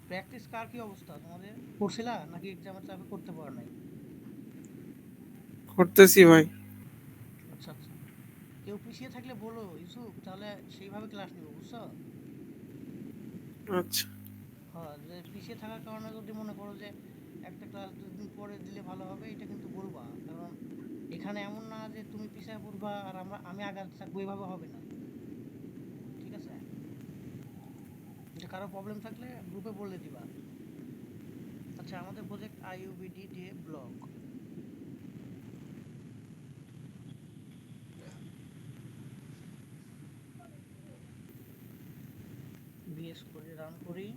Practice কার কি অবস্থা তোমাদের? করছিলা নাকি এক্সামের চাপে করতে পারো নাই? করতেছি ভাই। আচ্ছা আচ্ছা। কেউ পিছিয়ে থাকলে বলো ইউসুফ, তাহলে সেইভাবে ক্লাস নিব, বুঝছো? আচ্ছা। হ্যাঁ, যে পিছিয়ে থাকার কারণে যদি মনে করো যে একটা ক্লাস 2 দিন পরে দিলে ভালো হবে, এটা কিন্তু বলবা। কারণ এখানে এমন না যে তুমি পিছিয়ে পড়বা আর আমি আগাতে থাকবো, এভাবে হবে না। ঠিক আছে? যে কারো প্রবলেম থাকলে গ্রুপে বলে দিবা। আচ্ছা, আমাদের প্রজেক্ট আইইউবিডি দিয়ে ব্লগ বিএস করে রান করি।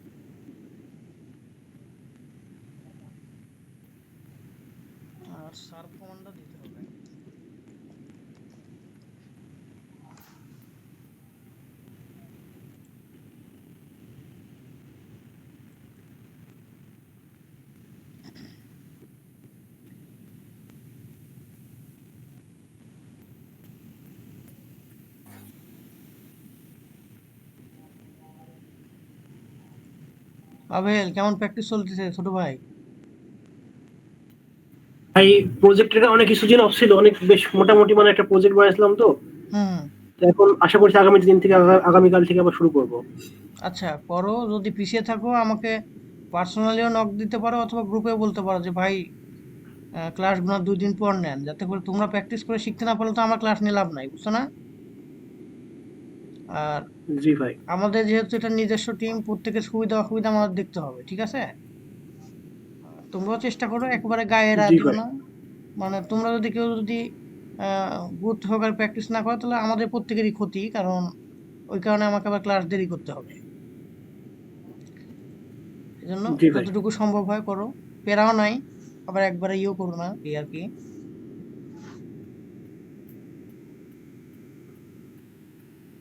আর সার্ভ কমান্ডটা দিতে হবে। আবেল, কেমন প্র্যাকটিস চলতেছে ছোট ভাই? ভাই, প্রজেক্টের অনেক কিছু জিনিস ছিল, অনেক বেশ মোটামুটি মানে একটা প্রজেক্ট বানাইছিলাম তো। হুম। তো এখন আশা করছি আগামী দিন থেকে আগামীকাল থেকে আবার শুরু করব। আচ্ছা, করো। যদি পিছিয়ে থাকো আমাকে পার্সোনালিও নক দিতে পারো অথবা গ্রুপে বলতে পারো যে ভাই, ক্লাসগুলো 2 দিন পর নেন, যাতে করে তোমরা প্র্যাকটিস করে শিখতে না পারলে তো আমার ক্লাস নিয়ে লাভ নাই, বুঝছো না? আর জি ভাই। আমাদের যেহেতু এটা নিজস্ব টিম, প্রত্যেকের সুবিধা অসুবিধা আমাদের দেখতে হবে, ঠিক আছে? তোমরাও চেষ্টা করো, একবারে গায়ে এরা জি দিও ভাই। না। মানে তোমরা যদি কেউ যদি গুরুত্ব সহকারে প্র্যাকটিস না করে, তাহলে আমাদের প্রত্যেকেরই ক্ষতি, কারণ ওই কারণে আমাকে আবার ক্লাস দেরি করতে হবে। এজন্য জি ভাই। যতটুকু সম্ভব হয় করো। প্যারাও নাই, আবার একবারে ইয়েও করো না, এই আর কি।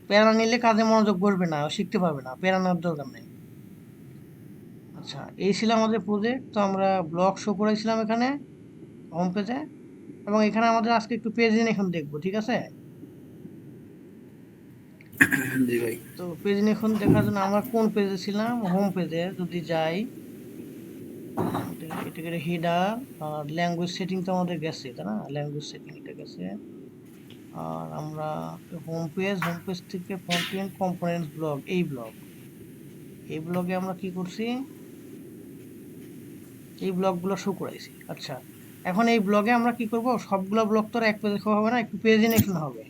প্যারা নিলে কাজে মনোযোগ বসবে না, শিখতে পারবে না, প্যারা নেওয়ার দরকার নেই। আচ্ছা, এই ছিল আমাদের প্রজেক্ট। তো আমরা ব্লগ শো করেছিলাম এখানে হোম পেজে, এবং এখানে আমাদের আজকে একটু পেজ এখন দেখবো, ঠিক আছে? জি ভাই। তো পেজ এখন দেখার জন্য আমরা কোন পেজে ছিলাম? হোম পেজে যদি যাই, এটাকে হেডার আর ল্যাঙ্গুয়েজ সেটিং তো আমাদের গেছে, তাই না? ল্যাঙ্গুয়েজ সেটিং এটা গেছে। আর আমরা হোম পেজ থেকে ফ্রন্ট এন্ড কম্পোনেন্টস ব্লগ, এই ব্লগে আমরা কি করছি? এই ব্লগগুলো শো করাইছি। আচ্ছা, এখন এই ব্লগে আমরা কি করব? সবগুলো ব্লগ তো আর এক পেজে খাওয়া হবে না, একটু পেজিনেশন হবে,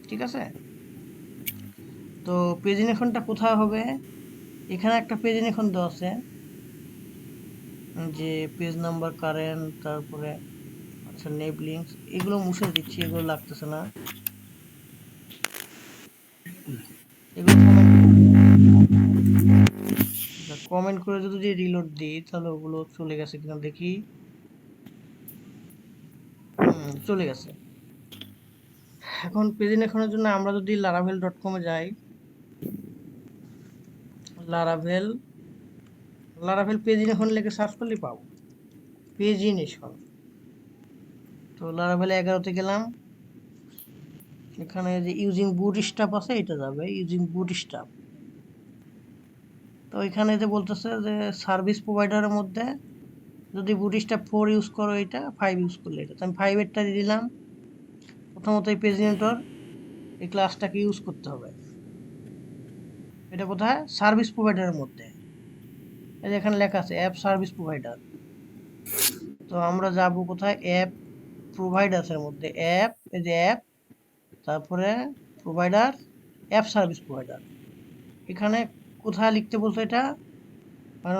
ঠিক আছে? তো পেজিনেশনটা কোথায় হবে? এখানে একটা পেজিনেশন দেওয়া আছে, যে পেজ নাম্বার, কারেন্ট, তারপরে আচ্ছা নেভ লিঙ্কস, এগুলো মুছে দিচ্ছি, এগুলো লাগতেছে না। এগুলো কমেন্ট করে দিই। আচ্ছা, কমেন্ট করে যদি রিলোড দিই, তাহলে ওগুলো চলে গেছে কিনা দেখি। চলে গেছে। এখন পেজিনেশনের জন্য আমরা যদি laravel.com-এ যাই, লারাভেল লারাভেল পেজিনেশন লিখে সার্চ করলেই পাবো। পেজিনেশন। তো লারাভেল 11-তে গেলাম। এখানে যে ইউজিং বুটস্ট্র্যাপ আছে, এটা যাবে ইউজিং বুটস্ট্র্যাপ। তো এখানে যে বলতেছে যে সার্ভিস প্রোভাইডারের মধ্যে যদি বুটস্ট্র্যাপ 4 ইউজ করো এটা, 5 ইউজ করলে এটা, তো আমি 5 এরটা দিয়ে দিলাম। প্রথমত এই পেজিনেটর, এই ক্লাসটাকে ইউজ করতে হবে। এটা কোথায়? সার্ভিস প্রোভাইডারের মধ্যে। এই যে এখানে লেখা আছে অ্যাপ সার্ভিস প্রোভাইডার। তো আমরা যাব কোথায়? অ্যাপ প্রোভাইডার্সের মধ্যে, অ্যাপ, এই যে অ্যাপ, তারপরে প্রোভাইডার, অ্যাপ সার্ভিস প্রোভাইডার। এখানে কোথায় লিখতে বলছো এটা?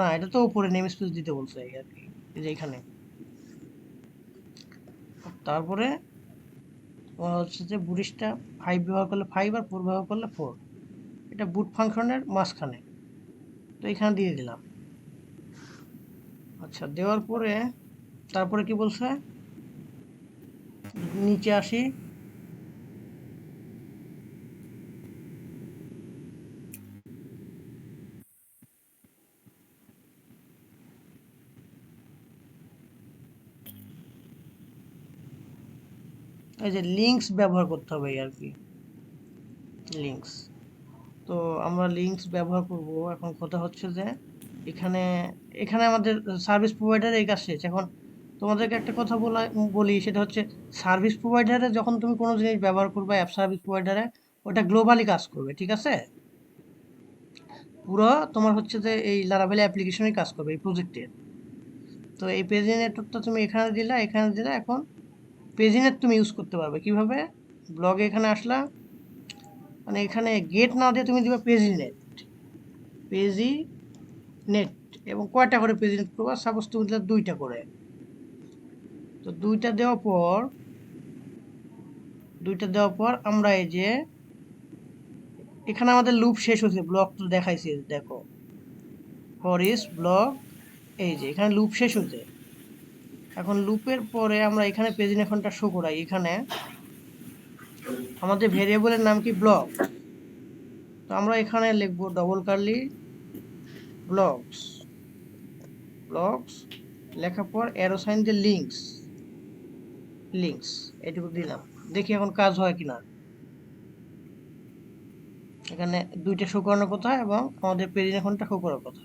না, এটা তো উপরে নেম স্পেস দিতে বলছে এই আর কি, এই যে এখানে। তারপরে তোমার হচ্ছে যে বুটস্ট্র্যাপ 5 ব্যবহার করলে 5 আর 4 ব্যবহার করলে 4। এটা বুট ফাংশনের মাঝখানে। তো এখানে দিয়ে দিলাম। আচ্ছা, দেওয়ার পরে তারপরে কি বলছে? যদি নিচে আসি, এই যে লিঙ্কস ব্যবহার করতে হবে এই আর কি, লিঙ্কস। তো আমরা লিঙ্কস ব্যবহার করব। এখন কথা হচ্ছে যে এখানে এখানে আমাদের সার্ভিস প্রোভাইডার এই কাজ শেষ। এখন তোমাদেরকে একটা কথা বলি, সেটা হচ্ছে সার্ভিস প্রোভাইডারে যখন তুমি কোনো জিনিস ব্যবহার করবে, অ্যাপ সার্ভিস প্রোভাইডারে ওটা গ্লোবালি কাজ করবে, ঠিক আছে? পুরো তোমার হচ্ছে যে এই লারাভেল অ্যাপ্লিকেশনই কাজ করবে এই প্রজেক্টে। তো এই পেজি নেটওয়ার্কটা তুমি এখানে দিলা। এখন পেজি নেট তুমি ইউজ করতে পারবে কিভাবে? ব্লগে এখানে আসলা, মানে এখানে গেট না দিয়ে তুমি দিবা পেজি নেট। এবং কয়টা করে পেজি নেট করবা? সাপোজ তুমি দিলা 2টা করে। তো 2টা দেওয়ার পর আমরা এই যে এখানে আমাদের লুপ শেষ হয়েছে, ব্লক তো দেখাইছি, দেখো ফরিস ব্লক, এই যে এখানে লুপ শেষ হয়েছে। এখন লুপের পরে আমরা এখানে পেজ নেখনটা শো করাই। এখানে আমাদের ভেরিয়েবলের নাম কি? ব্লক। তো আমরা এখানে লিখবো ডবল কার্লি ব্লকস। লেখার পর অ্যারো সাইন দিয়ে লিঙ্কস এটুকু দিলাম। দেখি এখন কাজ হয় কিনা। এখানে 2টা শো করানোর কথা এবং আমাদের পেজ নেখনটা শো করার কথা।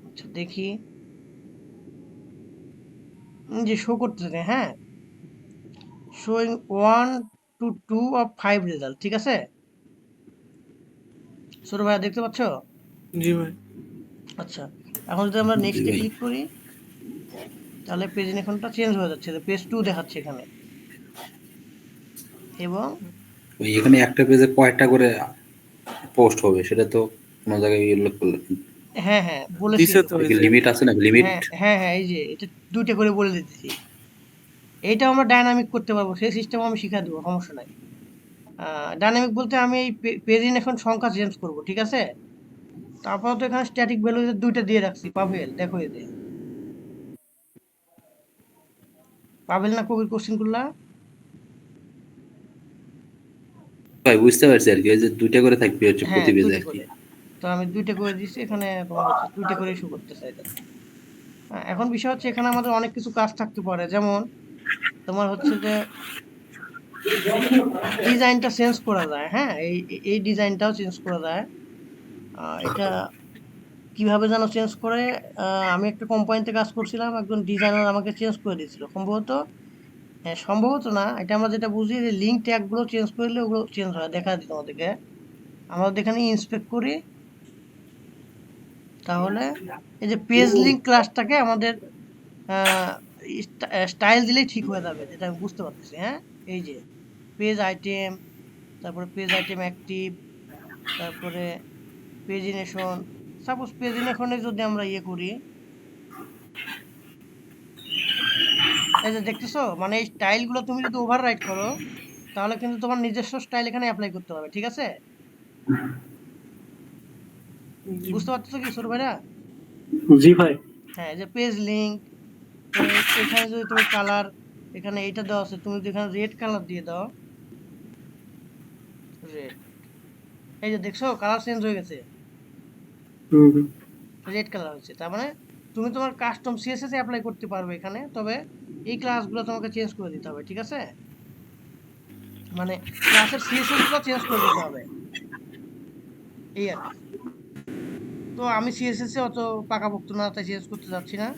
আচ্ছা দেখি যে শো করতেছে। হ্যাঁ, শোয়িং 1 to 2 of 5 রেজাল্ট, ঠিক আছে? ছোট ভাইয়া দেখতে পাচ্ছ? জি ভাই। আচ্ছা, এখন যদি আমরা জি নেক্সটে ভাই। ক্লিক করি তাহলে পেজ নেখনটা চেঞ্জ হয়ে যাচ্ছে, পেজ 2 দেখাচ্ছে এখানে। এবং ওই এখানে একটা পেজে কয়টা করে পোস্ট হবে সেটা তো কোনো জায়গায় উল্লেখ করলেন। হ্যাঁ বলেছি দিছে তো এটা ওই কি যে। লিমিট আছে না? লিমিট? হ্যাঁ এই যে এটা 2টা করে বলে দিতেছি। এইটা আমরা ডাইনামিক করতে পারবো, সেই সিস্টেম আমি শিখা দেবো, সমস্যা নাই। ডাইনামিক বলতে আমি এই পেজ এখন সংখ্যা চেঞ্জ করব, ঠিক আছে? তারপর তো এখানে স্ট্যাটিক ভ্যালু 2টা দিয়ে রাখছি। পাভেল, দেখো এই যে পাভেল না কবির কোশ্চেন করলা? ভাই বুঝতে পারছি আর কি, ওই যে 2টা করে থাকবে হচ্ছে হ্যাঁ প্রতি পেজে 2টা আর কি। করে। তো আমি 2টা করে দিচ্ছি এখানে, তোমার হচ্ছে 2টা করে ইস্যু করতেছে এটা। এখন বিষয় হচ্ছে এখানে আমাদের অনেক কিছু কাজ থাকতে পারে, যেমন তোমার হচ্ছে যে ডিজাইনটা চেঞ্জ করা যায়। হ্যাঁ, এই ডিজাইনটাও চেঞ্জ করা যায়। এটা কিভাবে যেন চেঞ্জ করে? আমি একটা কোম্পানিতে কাজ করছিলাম, একজন ডিজাইনার আমাকে চেঞ্জ করে দিয়েছিল সম্ভবত। হ্যাঁ, সম্ভবত না, এটা আমরা যেটা বুঝি যে লিঙ্ক ট্যাগগুলো চেঞ্জ করলে ওগুলো চেঞ্জ হয়। দেখা দিই তোমাদেরকে, আমরা এখানে ইন্সপেক্ট করি, তাহলে এই যে পেজ লিঙ্ক ক্লাসটাকে আমাদের স্টাইল দিলেই ঠিক হয়ে যাবে, যেটা আমি বুঝতে পারতেছি। হ্যাঁ, এই যে পেজ আইটেম, তারপরে পেজ আইটেম অ্যাক্টিভ, তারপরে পেজিনেশন। সাপোজ পেজিনেশনে যদি আমরা ইয়ে করি, এই যে দেখতেছো, মানে এই স্টাইলগুলো তুমি যদি ওভাররাইট করো তাহলে কিন্তু তোমার নিজস্ব স্টাইল এখানে অ্যাপ্লাই করতে হবে, ঠিক আছে? জি। বুঝতে পারতেছো কি ছোট ভাইরা? জি ভাই। হ্যাঁ, এই যে পেজ লিঙ্ক, এখানে যদি তুমি কালার, এখানে এইটা দেওয়া আছে, তুমি যদি এখানে রেড কালার দিয়ে দাও, রেড, এই যে দেখছো কালার চেঞ্জ হয়ে গেছে, হুম। রেড কালার হচ্ছে। তার মানে তুমি তোমার কাস্টম সিএসএস অ্যাপ্লাই করতে পারবে এখানে, তবে এই ক্লাসগুলো তোমাকে চেঞ্জ করে দিতে হবে, ঠিক আছে? মানে ক্লাসের সিএসএস গুলো চেঞ্জ করে দিতে হবে, এই আর কি। তো আমি সিএসএস এ অত পাকাপোক্ত না, তাই চেঞ্জ করতে যাচ্ছি না,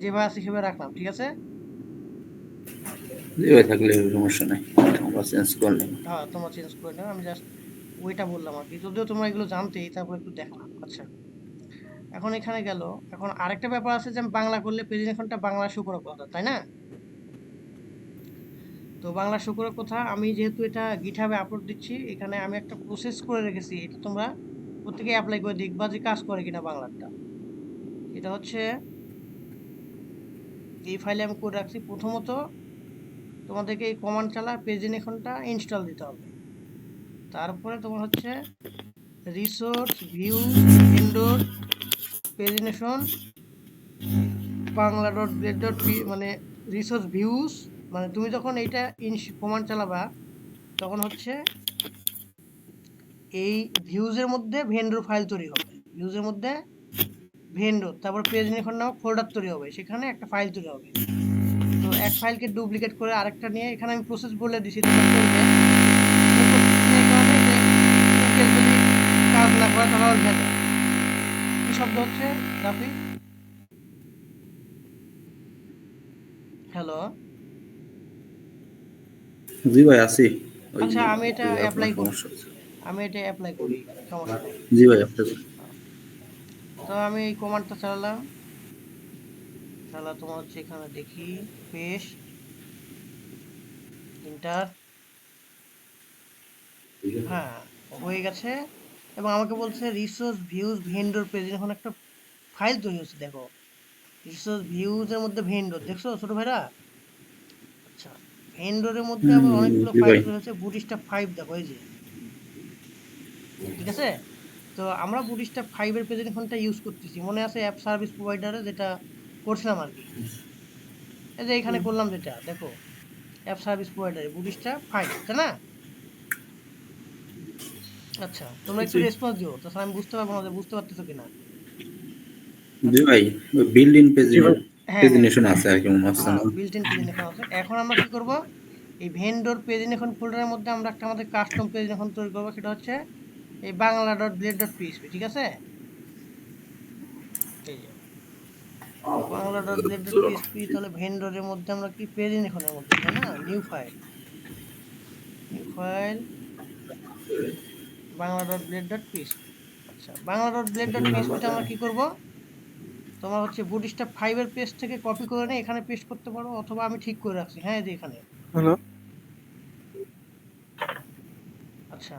যেভাবে আছে সেভাবে রাখলাম, ঠিক আছে? যেভাবে থাকলে সমস্যা নাই, আমরা চেঞ্জ করলে। হ্যাঁ, তোমরা চেঞ্জ করে নাও, আমি জাস্ট ওইটা বললাম আর কি, যদিও তোমরা এগুলো জানতেই, তারপর একটু দেখলাম। আচ্ছা, এখন এখানে গেল। এখন আরেকটা ব্যাপার আছে যে আমি বাংলা করলে প্রেজেন্টেশনটা বাংলা শো করার কথা, তাই না? তো বাংলা শো করার কথা, আমি যেহেতু এটা গিটহাবে আপলোড দিচ্ছি, এখানে আমি একটা প্রসেস করে রেখেছি, এটা তোমরা প্রত্যেকে অ্যাপ্লাই করে দেখবা যে কাজ করে কিনা বাংলাটা। এটা হচ্ছে এই ফাইলে আমি করে রাখছি। প্রথমত তোমাদেরকে এই কমান্ড চালা প্রেজেন্টেশনটা ইনস্টল দিতে হবে। তারপরে তোমার হচ্ছে resource view indoor presentation Bangla dot grade dot P, মানে রিসোর্স ভিউস, মানে তুমি যখন এইটা কমান্ড চালাবা তখন হচ্ছে এই ভিউজের মধ্যে ভেন্ডর ফাইল তৈরি হবে, ভিউজের মধ্যে ভেন্ডর, তারপর প্রেজেন্টেশন নামক ফোল্ডার তৈরি হবে, সেখানে একটা ফাইল তৈরি হবে। তো এক ফাইলকে ডুপ্লিকেট করে আরেকটা নিয়ে এখানে আমি প্রসেস বলে দিছি, তোমরা করবে। এই প্রসেস নিয়ে সার্ভার ভেজা কি শব্দ হচ্ছে রাফি? হ্যালো, জি ভাই আছি। ওই আচ্ছা আমি এটা ওই আপনার অ্যাপ্লাই করি, সমস্যা হচ্ছে। আমি এটা অ্যাপ্লাই করি, সমস্যা নেই। জি ভাই আপনি তো আমি এই কমান্ডটা চালালাম, তাহলে তোমার হচ্ছে এখানে দেখি পেস্ট ইন্টার, হ্যাঁ হয়ে গেছে। এবং আমাকে বলছে রিসোর্স ভিউজ ভেন্ডর পেজ, এখন একটা ফাইল তৈরি হচ্ছে দেখো, রিসোর্স ভিউজ এর মধ্যে ভেন্ডর, দেখছো ছোট ভাইরা? আচ্ছা, ভেন্ডরের মধ্যে আবার অনেকগুলো জি ফাইল ভাই। তৈরি হচ্ছে, বুটস্ট্র্যাপ 5 দেখো এই যে, ঠিক আছে? তো আমরা বুটস্ট্র্যাপ 5 এর প্রেজেন্টেশনটা ইউজ করতেছি, মনে আছে অ্যাপ সার্ভিস প্রোভাইডারে যেটা করছিলাম আর কি, এই যে এখানে করলাম যেটা দেখো, অ্যাপ সার্ভিস প্রোভাইডারে বুটস্ট্র্যাপ 5, তাই না? আচ্ছা তোমরা একটু জি রেসপন্স দিও, তাছাড়া আমি বুঝতে পারবো না যে বুঝতে পারতেছো কিনা। জি আচ্ছা, ভাই, বিল্ড ইন জি ভাই। হ্যাঁ হ্যাঁ প্রেজেন্টেশন আছে আর কি মনে হচ্ছে হ্যাঁ, না? বিল্ট ইন প্রেজেন্টেশন আছে। এখন আমরা কি করব, এই ভেন্ডর প্রেজেন্টেশন ফোল্ডারের মধ্যে আমরা একটা আমাদের কাস্টম প্রেজেন্টেশন তৈরি করবো, সেটা হচ্ছে এই বাংলা.blade.php, ঠিক আছে? এই যে বাংলা.blade.php, তাহলে ভেন্ডরের মধ্যে আমরা কি প্রেজেন্টেশনের মধ্যে, তাই না? নিউ ফাইল বাংলা.blade.php। আচ্ছা, বাংলা.blade.php টা আমরা কি করব, তোমার হচ্ছে বুটস্ট্র্যাপ 5 এর পেজ থেকে কপি করে নিয়ে এখানে পেস্ট করতে পারো, অথবা আমি ঠিক করে রাখছি, হ্যাঁ এই যে এখানে। হ্যালো আচ্ছা,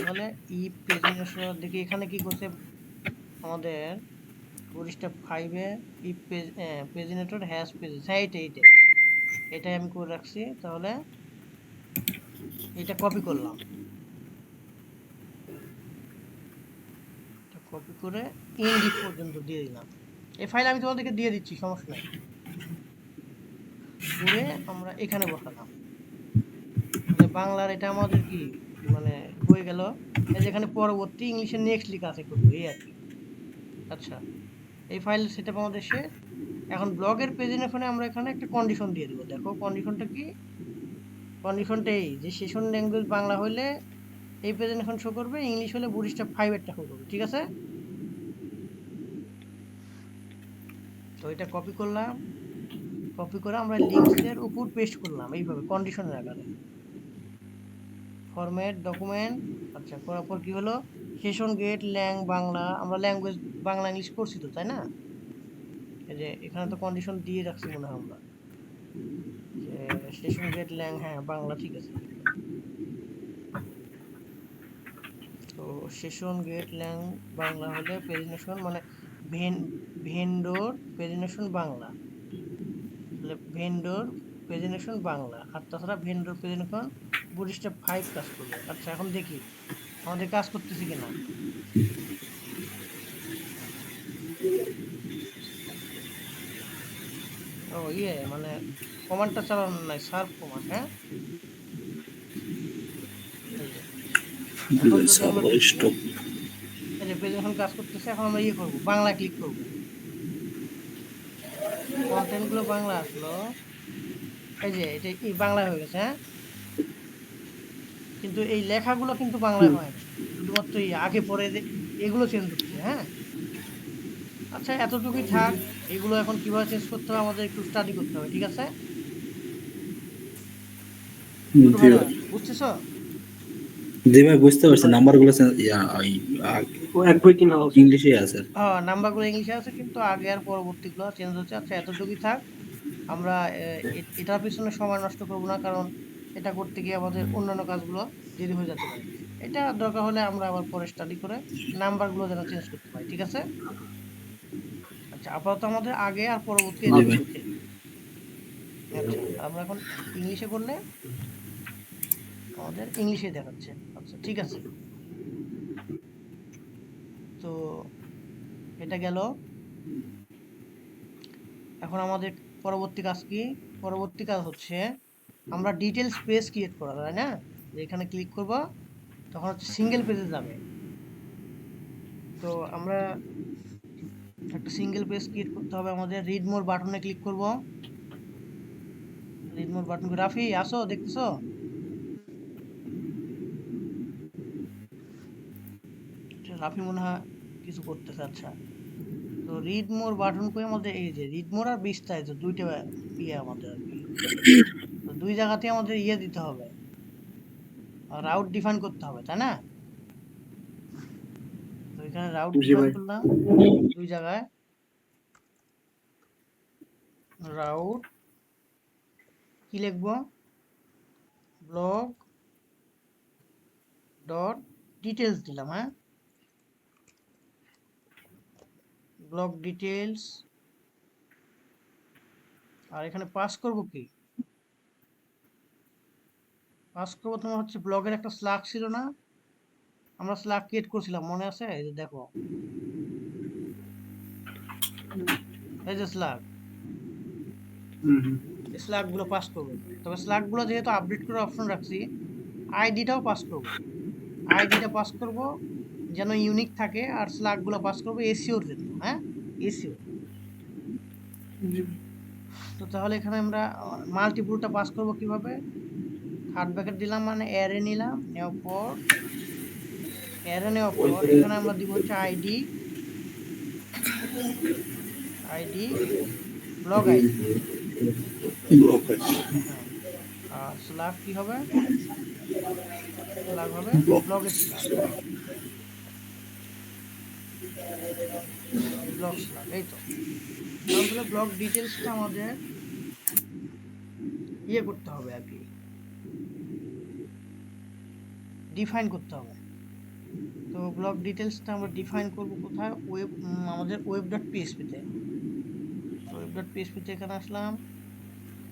তাহলে ই প্রেজেন্টেশন দেখি এখানে কি করছে আমাদের বুটস্ট্র্যাপ 5 এ, ই প্রেজেন্টেটর হ্যাশ পেজ, হ্যাঁ এটাই আমি করে রাখছি। তাহলে এটা কপি করলাম, এটা কপি করে ইনডিপ পর্যন্ত দিয়ে দিলাম। এই ফাইল আমি তোমাদেরকে দিয়ে দিচ্ছি, সমস্যা নাই। করে আমরা এখানে বসালাম, তাহলে বাংলার এটা আমাদের কি মানে হয়ে গেল। এই যেখানে পরবর্তী ইংলিশে নেক্সট লেখা আছে করবো, এই আর কি। আচ্ছা, এই ফাইল সেটআপ আমাদের শেষ। এখন ব্লগের প্রেজেন্টেশনে আমরা এখানে একটা কন্ডিশন দিয়ে দেবো, দেখো কন্ডিশনটা কি, কন্ডিশনটা এই যে সেশন ল্যাঙ্গুয়েজ বাংলা হলে এই প্রেজেন্টেশন শো করবে, ইংলিশ হলে বুটস্ট্র্যাপ 5 এরটা শো করবে, ঠিক আছে? তো এটা কপি করলাম, কপি করে আমরা লিঙ্কস এর উপর পেস্ট করলাম এইভাবে কন্ডিশনের আকারে, ফরম্যাট ডকুমেন্ট। আচ্ছা, করার পর কি হলো, সেশন গেট ল্যাং বাংলা, আমরা ল্যাঙ্গুয়েজ বাংলা ইংলিশ করছি তো, তাই না? এই যে এখানে তো কন্ডিশন দিয়ে রাখছি মনে হয় আমরা, যে সেশন গেট ল্যাং, হ্যাঁ বাংলা, ঠিক আছে। তো সেশন গেট ল্যাং বাংলা হলে প্রেজেন্টেশন মানে ভেন্ডর প্রেজেন্টেশন বাংলা, তাহলে ভেন্ডর প্রেজেন্টেশন বাংলা, আর তাছাড়া ভেন্ডর প্রেজেন্টেশন বুটস্ট্র্যাপ 5 কাজ করবে। আচ্ছা এখন দেখি আমাদের কাজ করতেছি কিনা। ও ইয়ে মানে কমান্ডটা চালানো নাই, সার্ভ কমান্ড, হ্যাঁ এই যে, জি এখন ভাই, যদি আমরা সার্ভার দেখি, স্টপ। এই যে প্রেজেন্টেশন কাজ করতেছে, এখন আমরা ইয়ে করব, বাংলা ক্লিক করব, কন্টেন্ট গুলো বাংলা আসলো, এই যে এটা এই বাংলা হয়ে গেছে, হ্যাঁ কিন্তু এই লেখাগুলো কিন্তু বাংলায় হয় না, শুধুমাত্র এই আগে পরে এগুলো চেঞ্জ হচ্ছে, হ্যাঁ। আচ্ছা এতটুকুই থাক, এগুলো এখন কিভাবে চেঞ্জ করতে হবে আমাদের একটু স্টাডি করতে হবে, ঠিক আছে ছোট জি ভাইরা, ভাই। বুঝতেছো? জি ভাই বুঝতে পারছি, নাম্বারগুলো ও এক বই কিনা উচিত। ইংলিশে আছে। হ্যাঁ নাম্বারগুলো ইংলিশে আছে, কিন্তু আগে আর পরবর্তীগুলো চেঞ্জ হচ্ছে। আচ্ছা এতটুকুই থাক, আমরা এটার পিছনে সময় নষ্ট করব না, কারণ এটা করতে গিয়ে আমাদের অন্যান্য কাজগুলো দেরি হয়ে যেতে পারে। এটা দরকার হলে আমরা আবার পরে স্টাডি করে নাম্বারগুলো যেন চেঞ্জ করতে পারি, ঠিক আছে? আচ্ছা আপাতত আমাদের আগে আর পরবর্তী এই জি ভাই। দুটো চেঞ্জ। আচ্ছা আমরা এখন ইংলিশে করলে আমাদের ইংলিশে দেখাচ্ছে। আচ্ছা ঠিক আছে, তো এটা গেল। এখন আমাদের পরবর্তী কাজ কি, পরবর্তী কাজ হচ্ছে আমরা ডিটেলস পেজ ক্রিয়েট করা, তাই না? যে এখানে ক্লিক করব, তখন হচ্ছে সিঙ্গেল পেজে যাবে। তো আমরা একটা সিঙ্গেল পেজ ক্রিয়েট করতে হবে আমাদের, রিড মোর বাটনে ক্লিক করব, রিড মোর বাটন, রাফি আসো দেখতেছো? রাফি মনে হয় কিছু করতেছে। আচ্ছা, তো রিড মোর বাটন করে আমাদের এই যে রিড মোর আর বিস্তারিত দুইটা ইয়ে আমাদের আর কি। তো দুই জায়গাতে আমাদের ইয়ে দিতে হবে, রাউট ডিফাইন করতে হবে, তাই না? তো এখানে রাউট জি ডিফাইন ভাই। করলাম দুই জায়গায়। রাউট কি লিখবো? ব্লগ ডট ডিটেলস দিলাম, হ্যাঁ, ব্লগ ডিটেলস। আর এখানে পাস করব কি? পাস করবো তোমার হচ্ছে ব্লগের একটা স্লাগ ছিল না, আমরা স্লাগ ক্রিয়েট করছিলাম, মনে আছে? এই যে দেখো, এই যে স্লাগ, এই স্লাগ গুলো পাস করবো। তবে স্লাগ গুলো যেহেতু আপডেট করার অপশন রাখছি, আইডিটাও পাস করব। আইডিটা পাস করব যেন ইউনিক থাকে, আর স্লাগ গুলো পাস করবো এসিওর জন্য, হ্যাঁ, এসিও। জি ভাই। তো তাহলে এখানে আমরা মাল্টিপুলটা পাস করব কিভাবে? থার্ড ব্র্যাকেট দিলাম, মানে অ্যারে নিলাম, নেওয়ার পর অ্যারে নেওয়ার পর এখানে আমরা দিব হচ্ছে আইডি, আইডি ব্লগ আইডি, হ্যাঁ। আর স্লাগ কি হবে? স্লাগ হবে ব্লগের স্লাগ, ব্লগ স্লাগ, এই তো। এখন তাহলে ব্লগ ডিটেলসটা আমাদের ইয়ে করতে হবে আর কি, ডিফাইন করতে হবে। তো ব্লগ ডিটেলসটা আমরা ডিফাইন করব কোথায়? ওয়েব, আমাদের ওয়েব ডট পিএইচপিতে। ওয়েব ডট পিএইচপিতে এখানে আসলাম,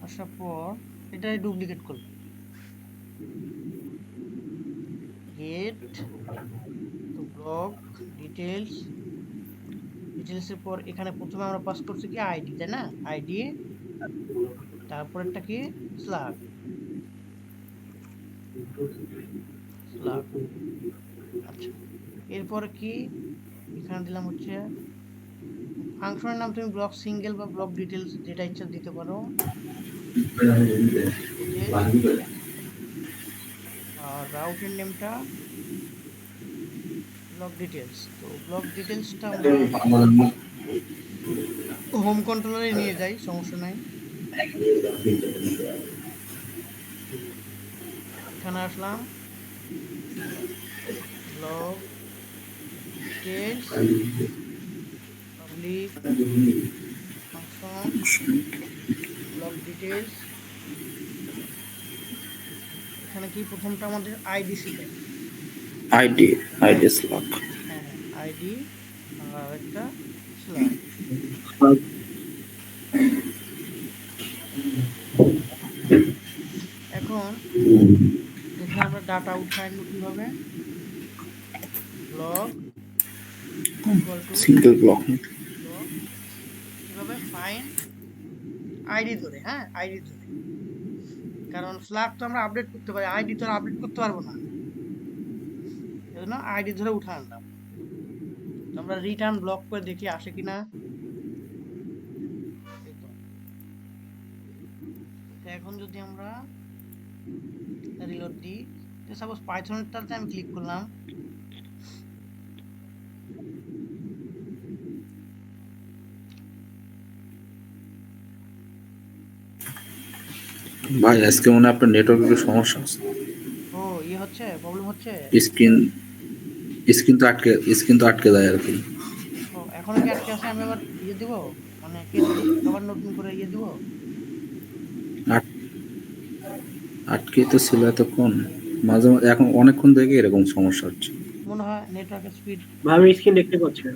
আসার পর এটাই ডুপ্লিকেট করব, গেট তো ব্লগ ডিটেলস, ডিটেলসের পর এখানে প্রথমে আমরা পাস করছি কি আইডি, তাই না? আইডি, তারপরেরটা কি স্লাগ, স্লাগ। আচ্ছা, এরপর কি এখানে দিলাম হচ্ছে ফাংশনের নাম, তুমি ব্লক সিঙ্গেল বা ব্লক ডিটেলস যেটা ইচ্ছা দিতে পারো, ডিটেলস। আর রাউটের নেমটা ব্লক ডিটেলস। তো ব্লক ডিটেলসটা আমরা হোম কন্ট্রোলারে নিয়ে যাই, সমস্যা নাই। এখানে আসলাম, block details, public function, block details. এখানে কি প্রথমটা আমাদের আইডি ছিল, আইডি, আইডি স্লক। হ্যাঁ হ্যাঁ, আইডি, আর একটা স্লাগ। এখন এখানে আমরা ডাটা উঠাই আনবো কিভাবে? Block equal to single block. Block, কিভাবে? ফাইন্ড আইডি ধরে, হ্যাঁ, আইডি ধরে। কারণ ফ্ল্যাগ তো আমরা আপডেট করতে পারি, আইডি তো আপডেট করতে পারবো না, এজন্য আইডি ধরে উঠে আনলাম। তো আমরা রিটার্ন ব্লক করে দেখি আসে কিনা। এই তো। তো এখন যদি আমরা রিলোড দিই, সাপোজ পাইথনেরটাতে আমি ক্লিক করলাম, ভাই আজকে মনে হয় আপনার নেটওয়ার্ক একটু সমস্যা আছে। ও ইয়ে হচ্ছে, প্রবলেম হচ্ছে। স্ক্রিন স্ক্রিন তো আটকে যায় আর কি। ও এখনো কি আটকে আছে? আমি আবার ইয়ে দিব, মানে কেটে দিই, আবার নতুন করে ইয়ে দিব। আট- আটকে তো ছিল এতক্ষণ, মাঝে মাঝে এখন অনেকক্ষণ থেকে এরকম সমস্যা হচ্ছে। মনে হয় নেটওয়ার্কের স্পিড। ভাই আমি স্ক্রিন দেখতে পাচ্ছি না।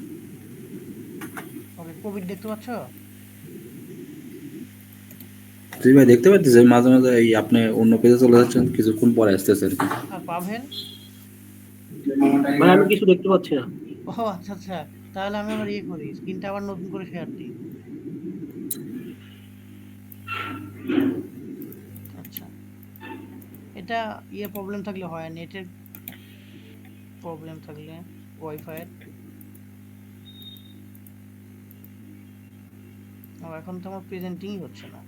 ওকে, কোভিড দেখতে পাচ্ছ? তুই ভাই দেখতে পাচ্ছিস মাঝে মাঝে এই আপনি অন্য পেজে চলে যাচ্ছেন, কিছুক্ষণ পরে আসতেছে আর কি। আর পাভেল? ভাই আমি কিছু দেখতে পাচ্ছি না। ও আচ্ছা আচ্ছা, তাহলে আমি আবার ইয়ে করি, স্ক্রিনটা আবার নতুন করে শেয়ার দিই। আচ্ছা, এটা ইয়ে প্রবলেম থাকলে হয়, নেটের প্রবলেম থাকলে, ওয়াইফাইয়ের। এখন তো আমার প্রেজেন্টিংই হচ্ছে না।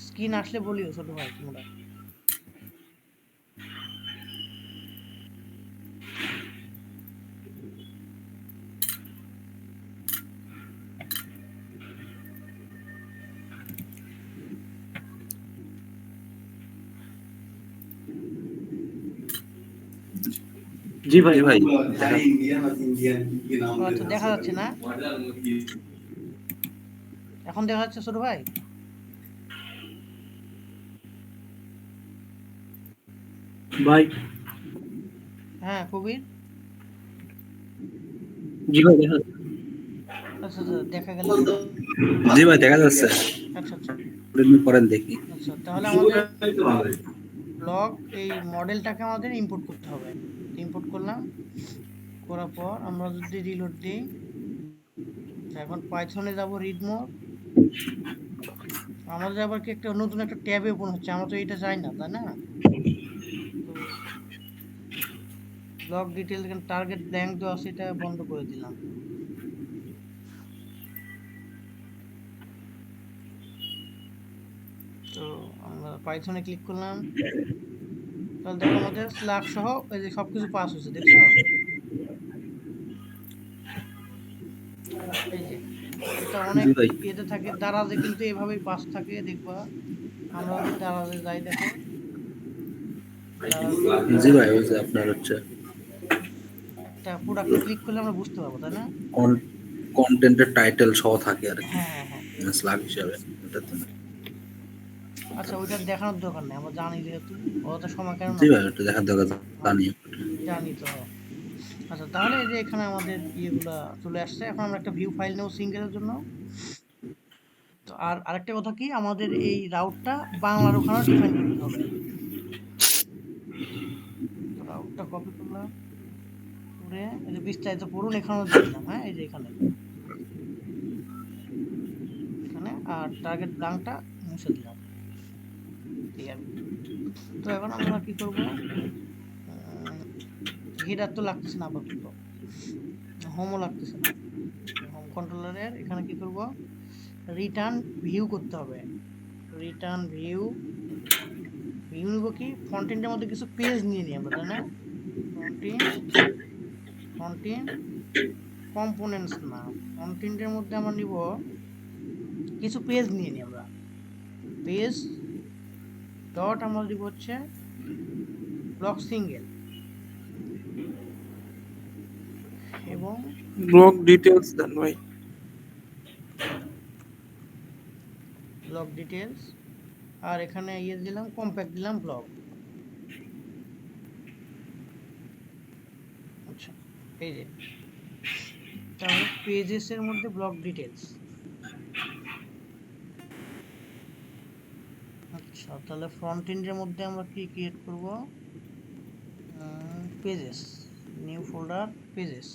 স্ক্রিন আসলে বলিও ছোট ভাই তোমরা। জি ভাই। জি ভাই ও আচ্ছা, দেখা যাচ্ছে না? এখন দেখা যাচ্ছে ছোট ভাই? ভাই। হ্যাঁ কবির। জি ভাই দেখা যাচ্ছে। আচ্ছা আচ্ছা, দেখা গেল না। জি ভাই দেখা যাচ্ছে, আচ্ছা আচ্ছা করেন দেখি। আচ্ছা, তাহলে আমাদের ব্লগ এই মডেলটাকে আমাদের ইম্পোর্ট করতে হবে। ইম্পোর্ট করলাম, করার পর আমরা যদি রিলোড দিই, এখন পাইথনে যাব রিড মোড। আমাদের আবার কি একটা নতুন একটা ট্যাবে ওপেন হচ্ছে, আমরা তো এটা চাই না, তাই না? তো ব্লক ডিটেল টার্গেট ব্ল্যাঙ্ক দেওয়া আছে, এটা বন্ধ করে দিলাম। তো আমরা পাইথনে ক্লিক করলাম, তাহলে দেখো আমাদের স্ল্যাগ সহ এই যে সবকিছু পাস হচ্ছে, দেখছো? এই যে এটা অনেক জি ভাই ইয়েতে থাকে, দারাজে কিন্তু এভাবেই পাস থাকে, দেখবা। আমরা যদি দারাজে যাই, দেখো দারাজে জি ভাই, ওই যে আপনার হচ্ছে একটা প্রোডাক্টে ক্লিক করলে আমরা বুঝতে পারবো, তাই না? কন্টেন্টের টাইটেল সহ থাকে আর কি, হ্যাঁ হ্যাঁ হ্যাঁ। স্ল্যাগ হিসাবে। এটা তো না। আচ্ছা, ওইটা দেখানোর দরকার নেই, আমরা জানি যেহেতু। অত সময় কেন জি নষ্ট ভাই, ওটা দেখার দরকার হ্যাঁ, জানি। জানি তো। আচ্ছা, তাহলে এই যে এখানে আমাদের ইয়েগুলা চলে আসছে। এখন আমরা একটা ভিউ ফাইল নেব সিঙ্গেলের জন্য। তো আর আরেকটা কথা কি, আমাদের এই রাউটটা বাংলার ওখানে ডিফাইন করতে হবে। তো রাউটটা কপি করলাম, করে এই যে বিস্তারিত পড়ুন এখানে দিয়ে দিলাম। হ্যাঁ, এই যে এখানে এখানে আর টার্গেট ব্ল্যাঙ্কটা মুছে দিলাম। ক্লিয়ার। তো এখন আমরা কি করব, হেডার তো লাগতেছে না আপাতত, হোমও লাগতেছে না। হোম কন্ট্রোলারের এখানে কি করব, রিটার্ন ভিউ করতে হবে। রিটার্ন ভিউ, ভিউ নিব কি, ফন্টেন্টের মধ্যে কিছু পেজ নিয়ে নিই আমরা, তাই না? ফন্টেন্ট, ফন্টেন্ট কম্পোনেন্টস না, ফন্টেন্টের মধ্যে আমরা নিব কিছু পেজ নিয়ে নিই আমরা। পেজ ডট আমরা দিব হচ্ছে ব্লক সিঙ্গেল, এবং ব্লক ডিটেলস দেন ভাই। ব্লক ডিটেলস, আর এখানে ইয়ে দিলাম, কম্প্যাক্ট দিলাম ব্লক। আচ্ছা, এই যে তাহলে পেজেস এর মধ্যে ব্লক ডিটেলস। আচ্ছা, তাহলে ফ্রন্ট এন্ডের মধ্যে আমরা কি ক্রিয়েট করব, pages, new folder pages,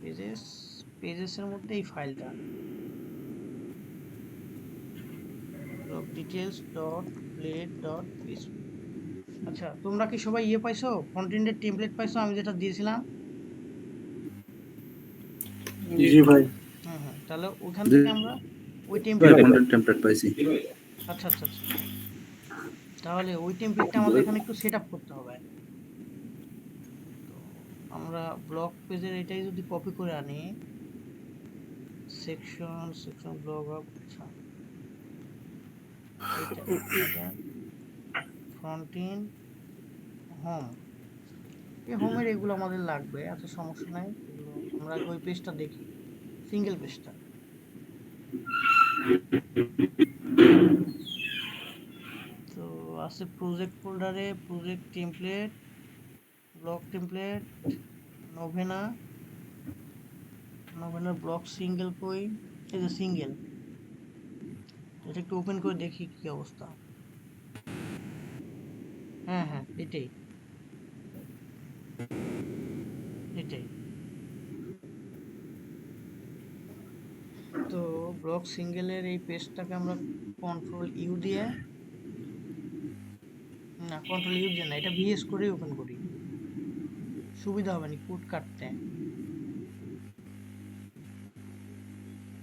pages, পেজেসের মধ্যে এই ফাইলটা block details dot blade dot PHP. আচ্ছা, তোমরা কি সবাই ইয়ে পাইছো, ফ্রন্ট এন্ডের টেমপ্লেট পাইছো আমি যেটা দিয়েছিলাম? জি ভাই। হুম হুম, তাহলে ওখান জি থেকে আমরা ওই ভাই, টেমপ্লেট, কন্টেন্ট টেমপ্লেট পাইছি। আচ্ছা আচ্ছা আচ্ছা, তাহলে ওই টেমপ্লেটটা আমাদের এখানে একটু সেট আপ করতে হবে। তো আমরা ব্লক পেজের এটাই যদি কপি করে আনি, সেকশন, সেকশন ব্লক আপ, আচ্ছা এটা, এটা ফ্রন্ট এন্ড, হোম, এই হোমের এগুলো আমাদের লাগবে। আচ্ছা, সমস্যা নাই, এগুলো আমরা আগে ওই পেজটা দেখি, সিঙ্গেল পেজটা। তো আছে প্রজেক্ট ফোল্ডারে প্রজেক্ট টেমপ্লেট, ব্লক টেমপ্লেট, নোভেনা, নোভেনার ব্লক সিঙ্গেল কই, এই যে সিঙ্গেল, এটা একটু ওপেন করে দেখি কি অবস্থা। হ্যাঁ হ্যাঁ, এটাই এটাই। তো ব্লক সিঙ্গেলের এই পেজটাকে আমরা কন্ট্রোল ইউ দিয়ে, না কন্ট্রোল ইউ দিয়ে না, এটা ভিএস করে ওপেন করি, সুবিধা হবে না কোড কাটতে।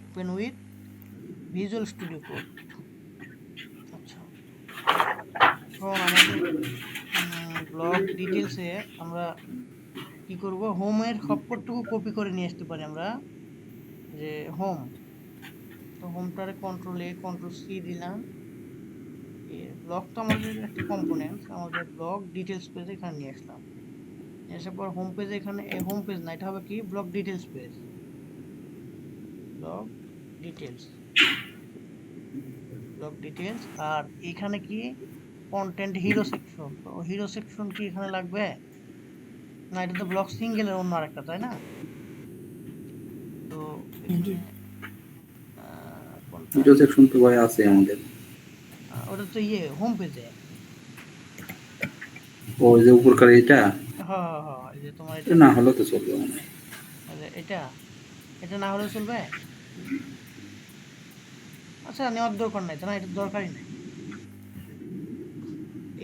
Open with visual studio code. আচ্ছা, এখন আমাদের ব্লক ডিটেলসে আমরা কি করব, হোমের সবকটুকু কপি করে নিয়ে আসতে পারি আমরা, যে হোম, তো হোমটারে কন্ট্রোল এ কন্ট্রোল সি দিলাম, ব্লগ তো আমাদের একটা কম্পোনেন্ট, আমাদের ব্লগ ডিটেলস পেজে এখানে নিয়ে আসলাম, নিয়ে আসার পর হোম পেজে এখানে হোম পেজ না, এটা হবে কি blog details page, blog details, blog details. আর এখানে কি কন্টেন্ট হিরো সেকশন, তো হিরো সেকশন কি এখানে লাগবে না? এটা তো ব্লগ সিঙ্গেলের অন্য আরেকটা, তাই না? তো এখানে কোনটা, ভিডিও সেকশন তো ভাই আছে আমাদের। ওটা তো হোম পেজে। ওই যে উপরকার এটা, হ্যাঁ হ্যাঁ হ্যাঁ, এই যে তোমার এটা এটা, না হলে তো চলবে মনে হয়। এই যে এটা, এটা না হলে চলবে। আচ্ছা, নেওয়ার দরকার নাই, তাই না? এটা দরকারই নাই,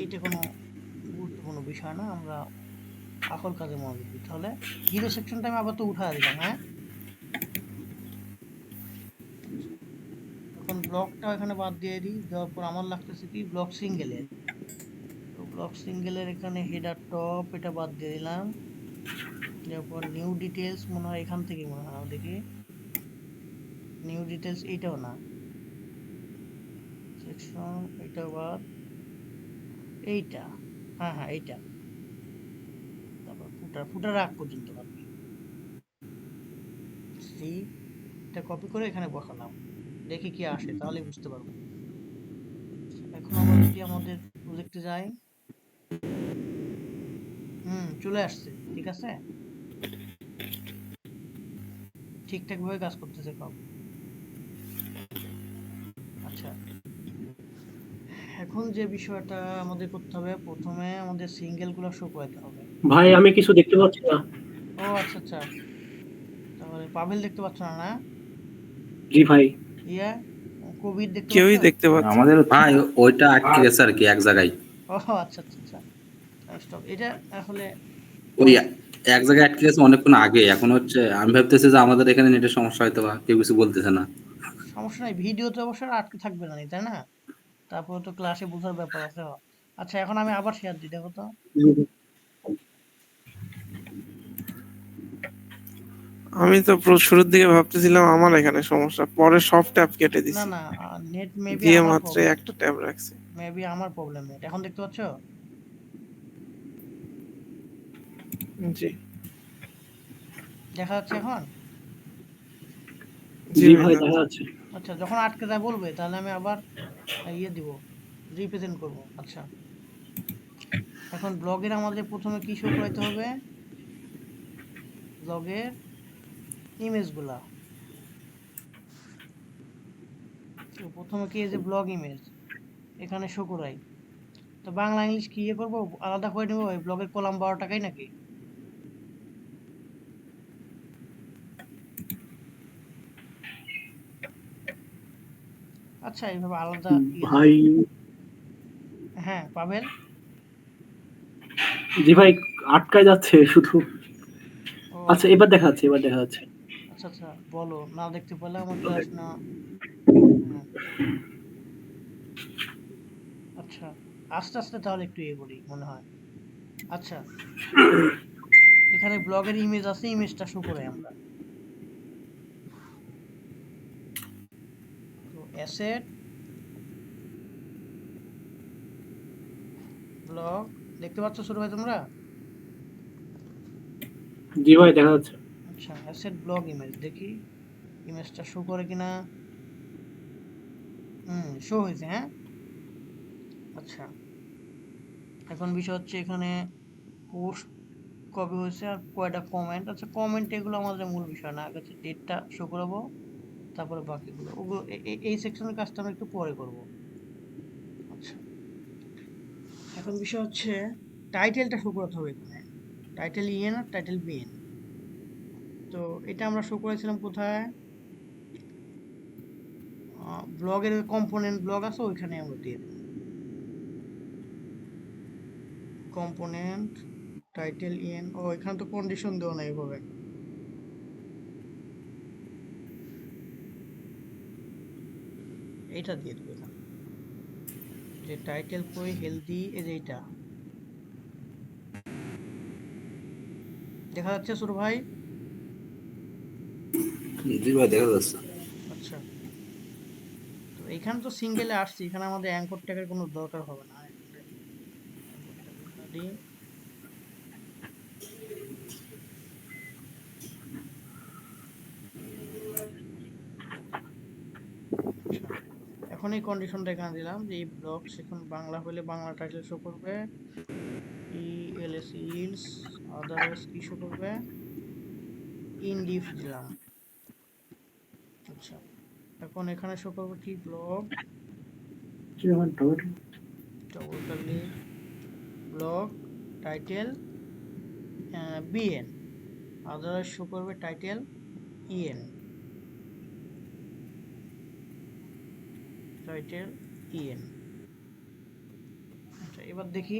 এইটা কোনো গুরুত্বপূর্ণ বিষয় না। আমরা আসল কাজে মনোযোগ দিই। তাহলে হিরো সেকশনটা আমি আবার তো উঠা দিলাম, হ্যাঁ। এখন ব্লকটা এখানে বাদ দিয়ে দিই, দেওয়ার পর আমার লাগতেছে কি ব্লক সিঙ্গেলের, তো ব্লক সিঙ্গেলের এখানে হেডার টপ এটা বাদ দিয়ে দিলাম, তারপর নিউ ডিটেলস মনে হয় এখান থেকে, মনে হয় দেখি, নিউ ডিটেলস এইটাও না, সেকশন এটা বাদ, এইটা, হ্যাঁ হ্যাঁ এইটা, তারপর ফুটার, ফুটার আগ পর্যন্ত বাদ দিই। সি, এটা কপি করে এখানে বসালাম, দেখি কি আসে, তাহলে বুঝতে পারবো। এখন আমরা যদি আমাদের প্রজেক্টে যাই, চলে আসছে, ঠিক আছে, ঠিকঠাক ভাবে কাজ করতেছে সব। আচ্ছা, এখন যে বিষয়টা আমাদের করতে হবে, প্রথমে আমাদের সিঙ্গেল গুলো শো করাতে হবে। ভাই আমি কিছু দেখতে পাচ্ছি না। ও আচ্ছা আচ্ছা, তাহলে পাভেল দেখতে পাচ্ছ না, না? জি ভাই। ইয়া, কবির দেখতে পাচ্ছ? কেউই দেখতে পাচ্ছে না। আমাদের ভাই ওইটা আটকে গেছে আর কি এক জায়গায়। ও আচ্ছা আচ্ছা আচ্ছা, স্টপ, এটা আসলে ওই এক জায়গায় আটকে গেছে অনেকক্ষণ আগে। এখন হচ্ছে আমি ভাবতেছি যে আমাদের এখানে নেটের সমস্যা হয়তো বা কেউ কিছু বলতেছে না। সমস্যা নাই, ভিডিওতে অবশ্য আর আটকে থাকবে না, তাই না? তারপর তো ক্লাসে বোঝার ব্যাপার আছে। আচ্ছা, এখন আমি আবার শেয়ার দিই, দেখো তো। আমি তো শুরুর দিকে ভাবতেছিলাম আমার এখানে সমস্যা, পরে সব ট্যাব কেটে না দিছি, না, নেট মেবি দিয়ে আমার মাত্র প্রবলেম, একটা ট্যাব রাখছি। মেবি আমার প্রবলেম নেট। এখন দেখতে পাচ্ছ? জি দেখা যাচ্ছে এখন? জি জি ভাই ভাই দেখা যাচ্ছে। যাচ্ছে। আচ্ছা, যখন আটকে যায় বলবে, তাহলে আমি আবার দিব, রিপ্রেজেন্ট করব। আচ্ছা, এখন ব্লগের আমাদের প্রথমে কি শো করাইতে হবে? ব্লগের ইমেজগুলা। তো প্রথমে কি, এই যে ব্লগ ইমেজ এখানে শো করাই, তো বাংলা ইংলিশ কি করবো, আলাদা করে নেবো এই ব্লগের কলাম 12 টাকাই নাকি? আচ্ছা, এইভাবে আলাদা ভাই হ্যাঁ, পাবেল। জি ভাই, আটকায় যাচ্ছে শুধু। ও আচ্ছা এবার দেখা যাচ্ছে, এবার দেখা যাচ্ছে। আচ্ছা আচ্ছা, বলো, না দেখতে পেলে আমার ক্লাস না। হ্যাঁ, আচ্ছা, আস্তে আস্তে তাহলে একটু করি মনে হয়। আচ্ছা, এখানে ব্লগের ইমেজ আছে, ইমেজটা শো করে আমরা, তো অ্যাসেট ব্লগ, দেখতে পাচ্ছ ছোট ভাই তোমরা? জি ভাই দেখা যাচ্ছে। আচ্ছা, অ্যাসেট ব্লগ ইমেজ, দেখি ইমেজটা শো করে কিনা। শো হয়েছে, হ্যাঁ। আচ্ছা, এখন বিষয় হচ্ছে এখানে পোস্ট কবে হয়েছে আর কয়টা কমেন্ট। আচ্ছা, কমেন্ট এগুলো আমাদের মূল বিষয় না, আগে ডেটটা শো করাবো, তারপরে বাকিগুলো, ওগুলো এই সেকশনের কাজটা আমরা একটু পরে করব। আচ্ছা, এখন বিষয় হচ্ছে টাইটেলটা শো করাতে হবে এখানে, টাইটেল ইএন আর টাইটেল বিএন। তো এটা আমরা শো করেছিলাম কোথায়? ব্লগের কম্পোনেন্ট ব্লগ আছে, ওইখানে আমরা দিয়ে দেব কম্পোনেন্ট টাইটেল ইএন। ও, এখানে তো কন্ডিশন দেওয়া নাই এভাবে, এইটা দিয়ে দেবো এখানে, যে টাইটেল কই হেলদি, এই যে এইটা দেখা যাচ্ছে ছোট ভাই? জি ভাই দেখা যাচ্ছে। আচ্ছা, তো এখানে তো সিঙ্গেলে আসছে, এখানে আমাদের অ্যাঙ্কর ট্যাগের কোনো দরকার হবে না। দিই আচ্ছা, এখন এই কন্ডিশনটা এখানে দিলাম যে এই ব্লকস এখন বাংলা হলে বাংলা টাইটেল শো করবে, ইএলএস ইলস, আদারওয়াইজ কি শো করবে, ইনডিফ দিলাম। আচ্ছা, এখন এখানে শো করবে কি, block double curly block title BN, otherwise show করবে টাইটেল ইএন, টাইটেল ইএন। আচ্ছা, এবার দেখি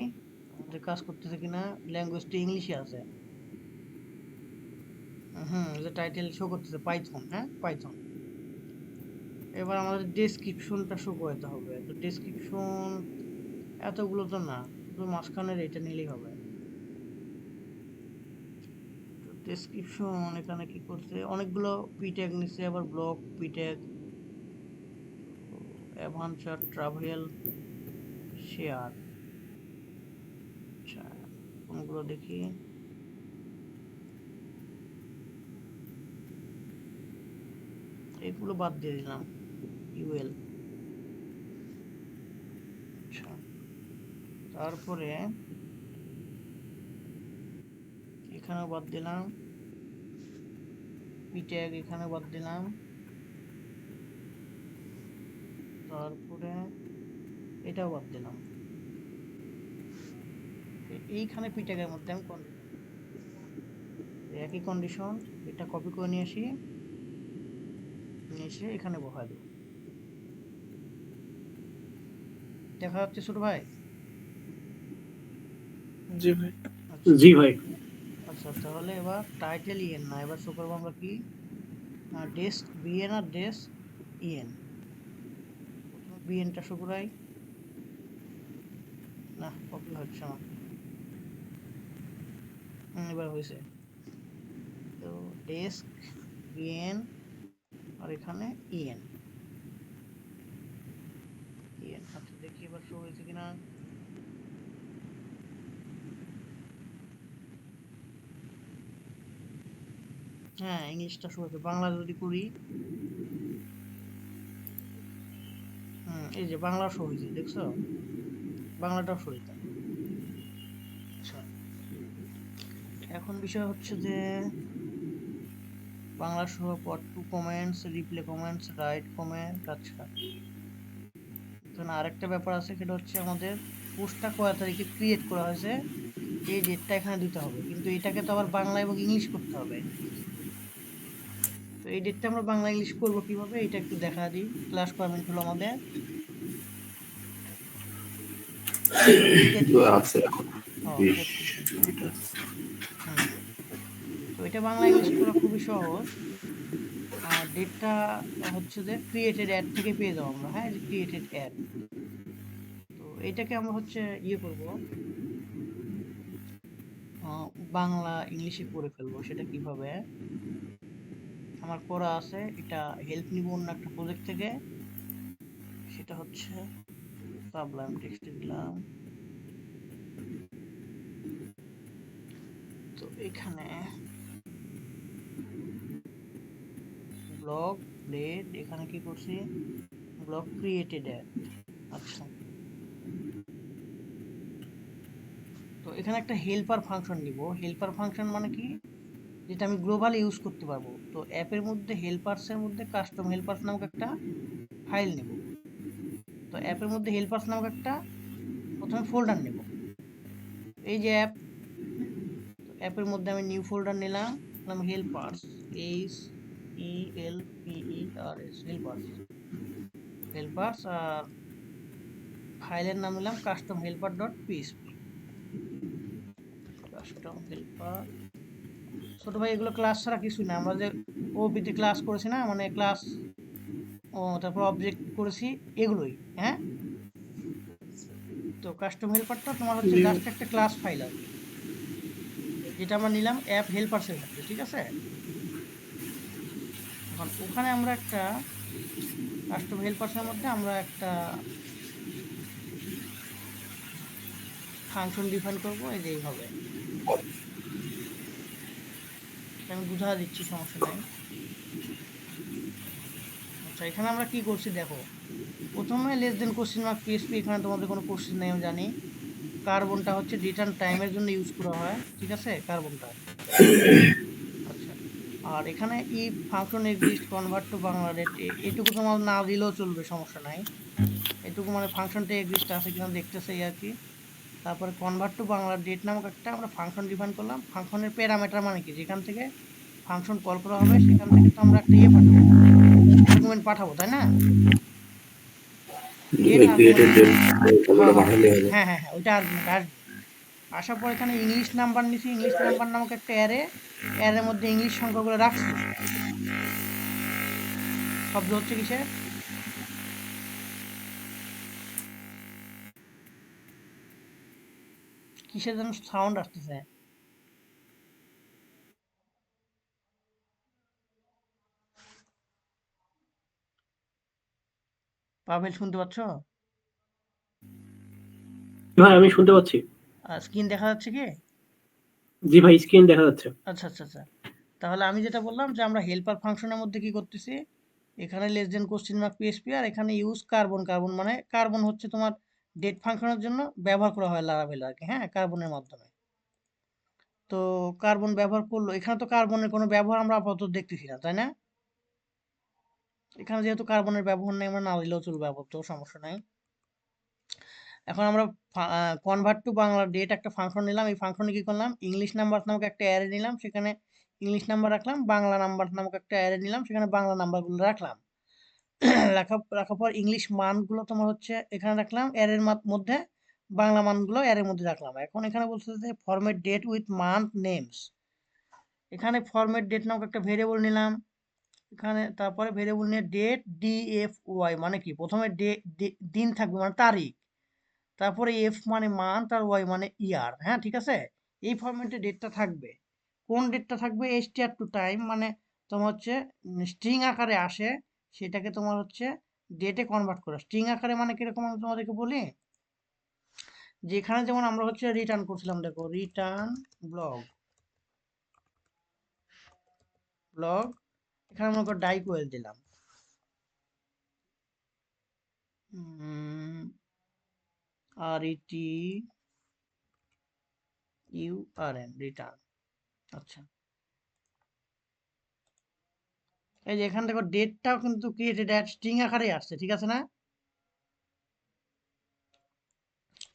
আমাদের কাজ করতেছে কিনা। ল্যাঙ্গুয়েজটা ইংলিশে আছে। যে টাইটেল শো করতেছে পাইথন, হ্যাঁ পাইথন। এবার আমাদের ডেসক্রিপশনটা শো করতে হবে। তো ডেসক্রিপশন এতগুলো তো না, শুধু মাঝখানের এটা নিলেই হবে। তো ডেসক্রিপশন এখানে কি করছে, অনেকগুলো পিট্যাগ নিচ্ছে, আবার ব্লক পিট্যাগ, অ্যাডভেঞ্চার, ট্রাভেল, শেয়ার। আচ্ছা, কোনগুলো দেখি। এগুলো বাদ দিয়ে দিলাম, ইউএল। আচ্ছা, তারপরে এখানেও বাদ দিলাম, পিট্যাগ এখানে বাদ দিলাম, তারপরে এটাও বাদ দিলাম। এইখানে পিট্যাগের মধ্যে আমি একই কন্ডিশন, এটা কপি করে নিয়ে আসি, নিয়ে এসে এখানে বসাই দেব। দেখা যাচ্ছে ছোট ভাই? জি ভাই। আচ্ছা জি ভাই। আচ্ছা, তাহলে এবার টাইটেল ইএন না, এবার শো করবো আমরা কি, ডেস্ক বিএন আর ডেস্ক ইএন। প্রথমে বিএনটা শো করাই, না কপি হচ্ছে না। এবার হয়েছে। তো ডেস্ক বিএন আর এখানে ইএন, ইএন। আচ্ছা, দেখি এবার শো হয়েছে কিনা। হ্যাঁ, ইংলিশটা শো হয়েছে। বাংলা যদি করি, এই যে বাংলা শো হয়েছে, দেখছো? বাংলাটাও শো হয়েছে। আচ্ছা, এখন বিষয় হচ্ছে যে বাংলা সহ পর টু comments, reply comments, write comment. আচ্ছা, এখানে আরেকটা ব্যাপার আছে, সেটা হচ্ছে আমাদের পোস্টটা কয় তারিখে ক্রিয়েট করা হয়েছে এই ডেটটা এখানে দিতে হবে, কিন্তু এটাকে তো আবার বাংলা এবং ইংলিশ করতে হবে। তো এই ডেটটা আমরা বাংলা ইংলিশ করবো কিভাবে, এটা একটু দেখা দিই। ক্লাস কমেন্ট হলো আমাদের আছে এখন 20 মিনিট আছে। তো এটা বাংলা ইংলিশ করা খুবই সহজ। ডেটটা হচ্ছে যে ক্রিয়েটেড অ্যাড থেকে পেয়ে যাবো আমরা, হ্যাঁ, যে ক্রিয়েটেড অ্যাড। তো এটাকে আমরা হচ্ছে ইয়ে করব, বাংলা ইংলিশে করে ফেলবো। সেটা কিভাবে, আমার করা আছে, এটা হেল্প নিব অন্য একটা প্রজেক্ট থেকে। সেটা হচ্ছে সাবলাইম টেক্সটে দিলাম। তো এখানে ব্লগ ডেট, এখানে কি করছি, ব্লগ ক্রিয়েটেড অ্যাড। আচ্ছা, তো এখানে একটা হেল্পার ফাংশন নিব। হেল্পার ফাংশন মানে কি, যেটা আমি গ্লোবাল ইউজ করতে পারবো। তো অ্যাপের মধ্যে হেল্পারসের মধ্যে কাস্টম হেল্পারস নামক একটা ফাইল নেব। তো অ্যাপের মধ্যে হেল্পারস নামক একটা প্রথমে ফোল্ডার নেব, এই যে অ্যাপ। তো অ্যাপের মধ্যে আমি নিউ ফোল্ডার নিলাম, নাম হেল্পারস, HELPERS, হেল্পারস। হেল্পারস আর ফাইলের নাম নিলাম custom helper dot PSP. Custom helper, ছোট ভাই এগুলো ক্লাস ছাড়া কিছু না। আমরা যে ওপিতে ক্লাস করেছি না, মানে ক্লাস, ও তারপর অবজেক্ট করেছি, এগুলোই। হ্যাঁ, তো কাস্টম হেল্পারটা তোমার হচ্ছে জাস্ট একটা ক্লাস ফাইল আর কি, যেটা আমরা নিলাম অ্যাপ হেল্পারসের মধ্যে, ঠিক আছে? এখন ওখানে আমরা একটা কাস্টম হেল্পার্সের মধ্যে আমরা একটা ফাংশন ডিফাইন করব, এই যে এইভাবে। আমি বুঝা দিচ্ছি, সমস্যা নাই। আচ্ছা, এখানে আমরা কি করছি দেখো। প্রথমে less than question mark PHP, এখানে তোমাদের কোনো কোশ্চেন নেই আমি জানি। কার্বনটা হচ্ছে রিটার্ন টাইমের জন্য ইউজ করা হয়, ঠিক আছে, কার্বনটা। আচ্ছা, আর এখানে ই function exist convert to Bangla date, এটুকু তোমার না দিলেও চলবে, সমস্যা নাই। এটুকু মানে ফাংশনটা এক্সিস্ট আছে কিনা দেখতেছে এই আর কি। তারপরে কনভার্ট টু বাংলা ডেট নামক একটা আমরা ফাংশন ডিফাইন করলাম। ফাংশনের প্যারামিটার মানে কি, যেখান থেকে ফাংশন কল করা হবে সেখান থেকে তো আমরা একটা ইয়ে পাঠাবো, আর্গুমেন্ট পাঠাবো, তাই না? গেট ক্রিয়েটেড ডেট হ্যাঁ হ্যাঁ পাঠালে হবে। হ্যাঁ হ্যাঁ হ্যাঁ, ওইটা আর্গুমেন্ট আসবে। আসার পর এখানে ইংলিশ নাম্বার নিছি, ইংলিশ নাম্বার নামক একটা অ্যারে, অ্যারের মধ্যে ইংলিশ সংখ্যাগুলো রাখছি। শব্দ হচ্ছে কিসের, কিসের যেন সাউন্ড আসতেছে। পাভেল শুনতে পাচ্ছ? ভাই আমি শুনতে পাচ্ছি। স্ক্রিন দেখা যাচ্ছে কি? জি ভাই, স্ক্রিন দেখা যাচ্ছে। আচ্ছা আচ্ছা আচ্ছা, তাহলে আমি যেটা বললাম যে আমরা হেল্পার ফাংশনের মধ্যে কি করতেছি, এখানে less than question mark PHP, আর এখানে ইউজ কার্বন। কার্বন মানে কার্বন হচ্ছে তোমার ডেট ফাংশনের জন্য ব্যবহার করা হয় লারাভেল আর কি, হ্যাঁ, কার্বনের মাধ্যমে। তো কার্বন ব্যবহার করলো, এখানে তো কার্বনের কোনো ব্যবহার আমরা আপাতত দেখতেছি না, তাই না? এখানে যেহেতু কার্বনের ব্যবহার নেই, আমরা না দিলেও চলবে আপাতত, সমস্যা নাই। এখন আমরা কনভার্ট টু বাংলা ডেট একটা ফাংশন নিলাম। এই ফাংশনে কি করলাম, ইংলিশ নাম্বার নামক একটা অ্যারে নিলাম, সেখানে ইংলিশ নাম্বার রাখলাম। বাংলা নাম্বার নামক একটা অ্যারে নিলাম, সেখানে বাংলা নাম্বারগুলো রাখলাম। রাখার পর ইংলিশ মানগুলো তোমার হচ্ছে এখানে রাখলাম অ্যারের মধ্যে, বাংলা মানগুলো অ্যারের মধ্যে রাখলাম। এখন এখানে বলছে যে format date with month names, এখানে ফরম্যাট ডেট নামক একটা ভেরিয়েবল নিলাম এখানে। তারপরে ভেরিয়েবল নিয়ে ডেট DFY মানে কি, প্রথমে দিন থাকবে মানে তারিখ, তারপরে এফ মানে মান্থ, আর ওয়াই মানে ইয়ার, হ্যাঁ ঠিক আছে। এই ফরম্যাটে ডেটটা থাকবে। কোন ডেটটা থাকবে, str টু টাইম মানে তোমার হচ্ছে স্ট্রিং আকারে আসে, সেটাকে তোমার হচ্ছে ডেটে কনভার্ট করা। স্ট্রিং আকারে মানে কিরকম আমি তোমাদেরকে বলি, যেখানে যেমন আমরা হচ্ছে রিটার্ন করছিলাম, দেখো রিটার্ন ব্লগ, ব্লগ, এখানে মনে করো ডাইকোয়েল দিলাম, RETURN রিটার্ন। আচ্ছা, এই যে এখানে দেখো ডেটটাও কিন্তু ক্রিয়েটেড অ্যাট স্ট্রিং আকারে আসছে, ঠিক আছে না?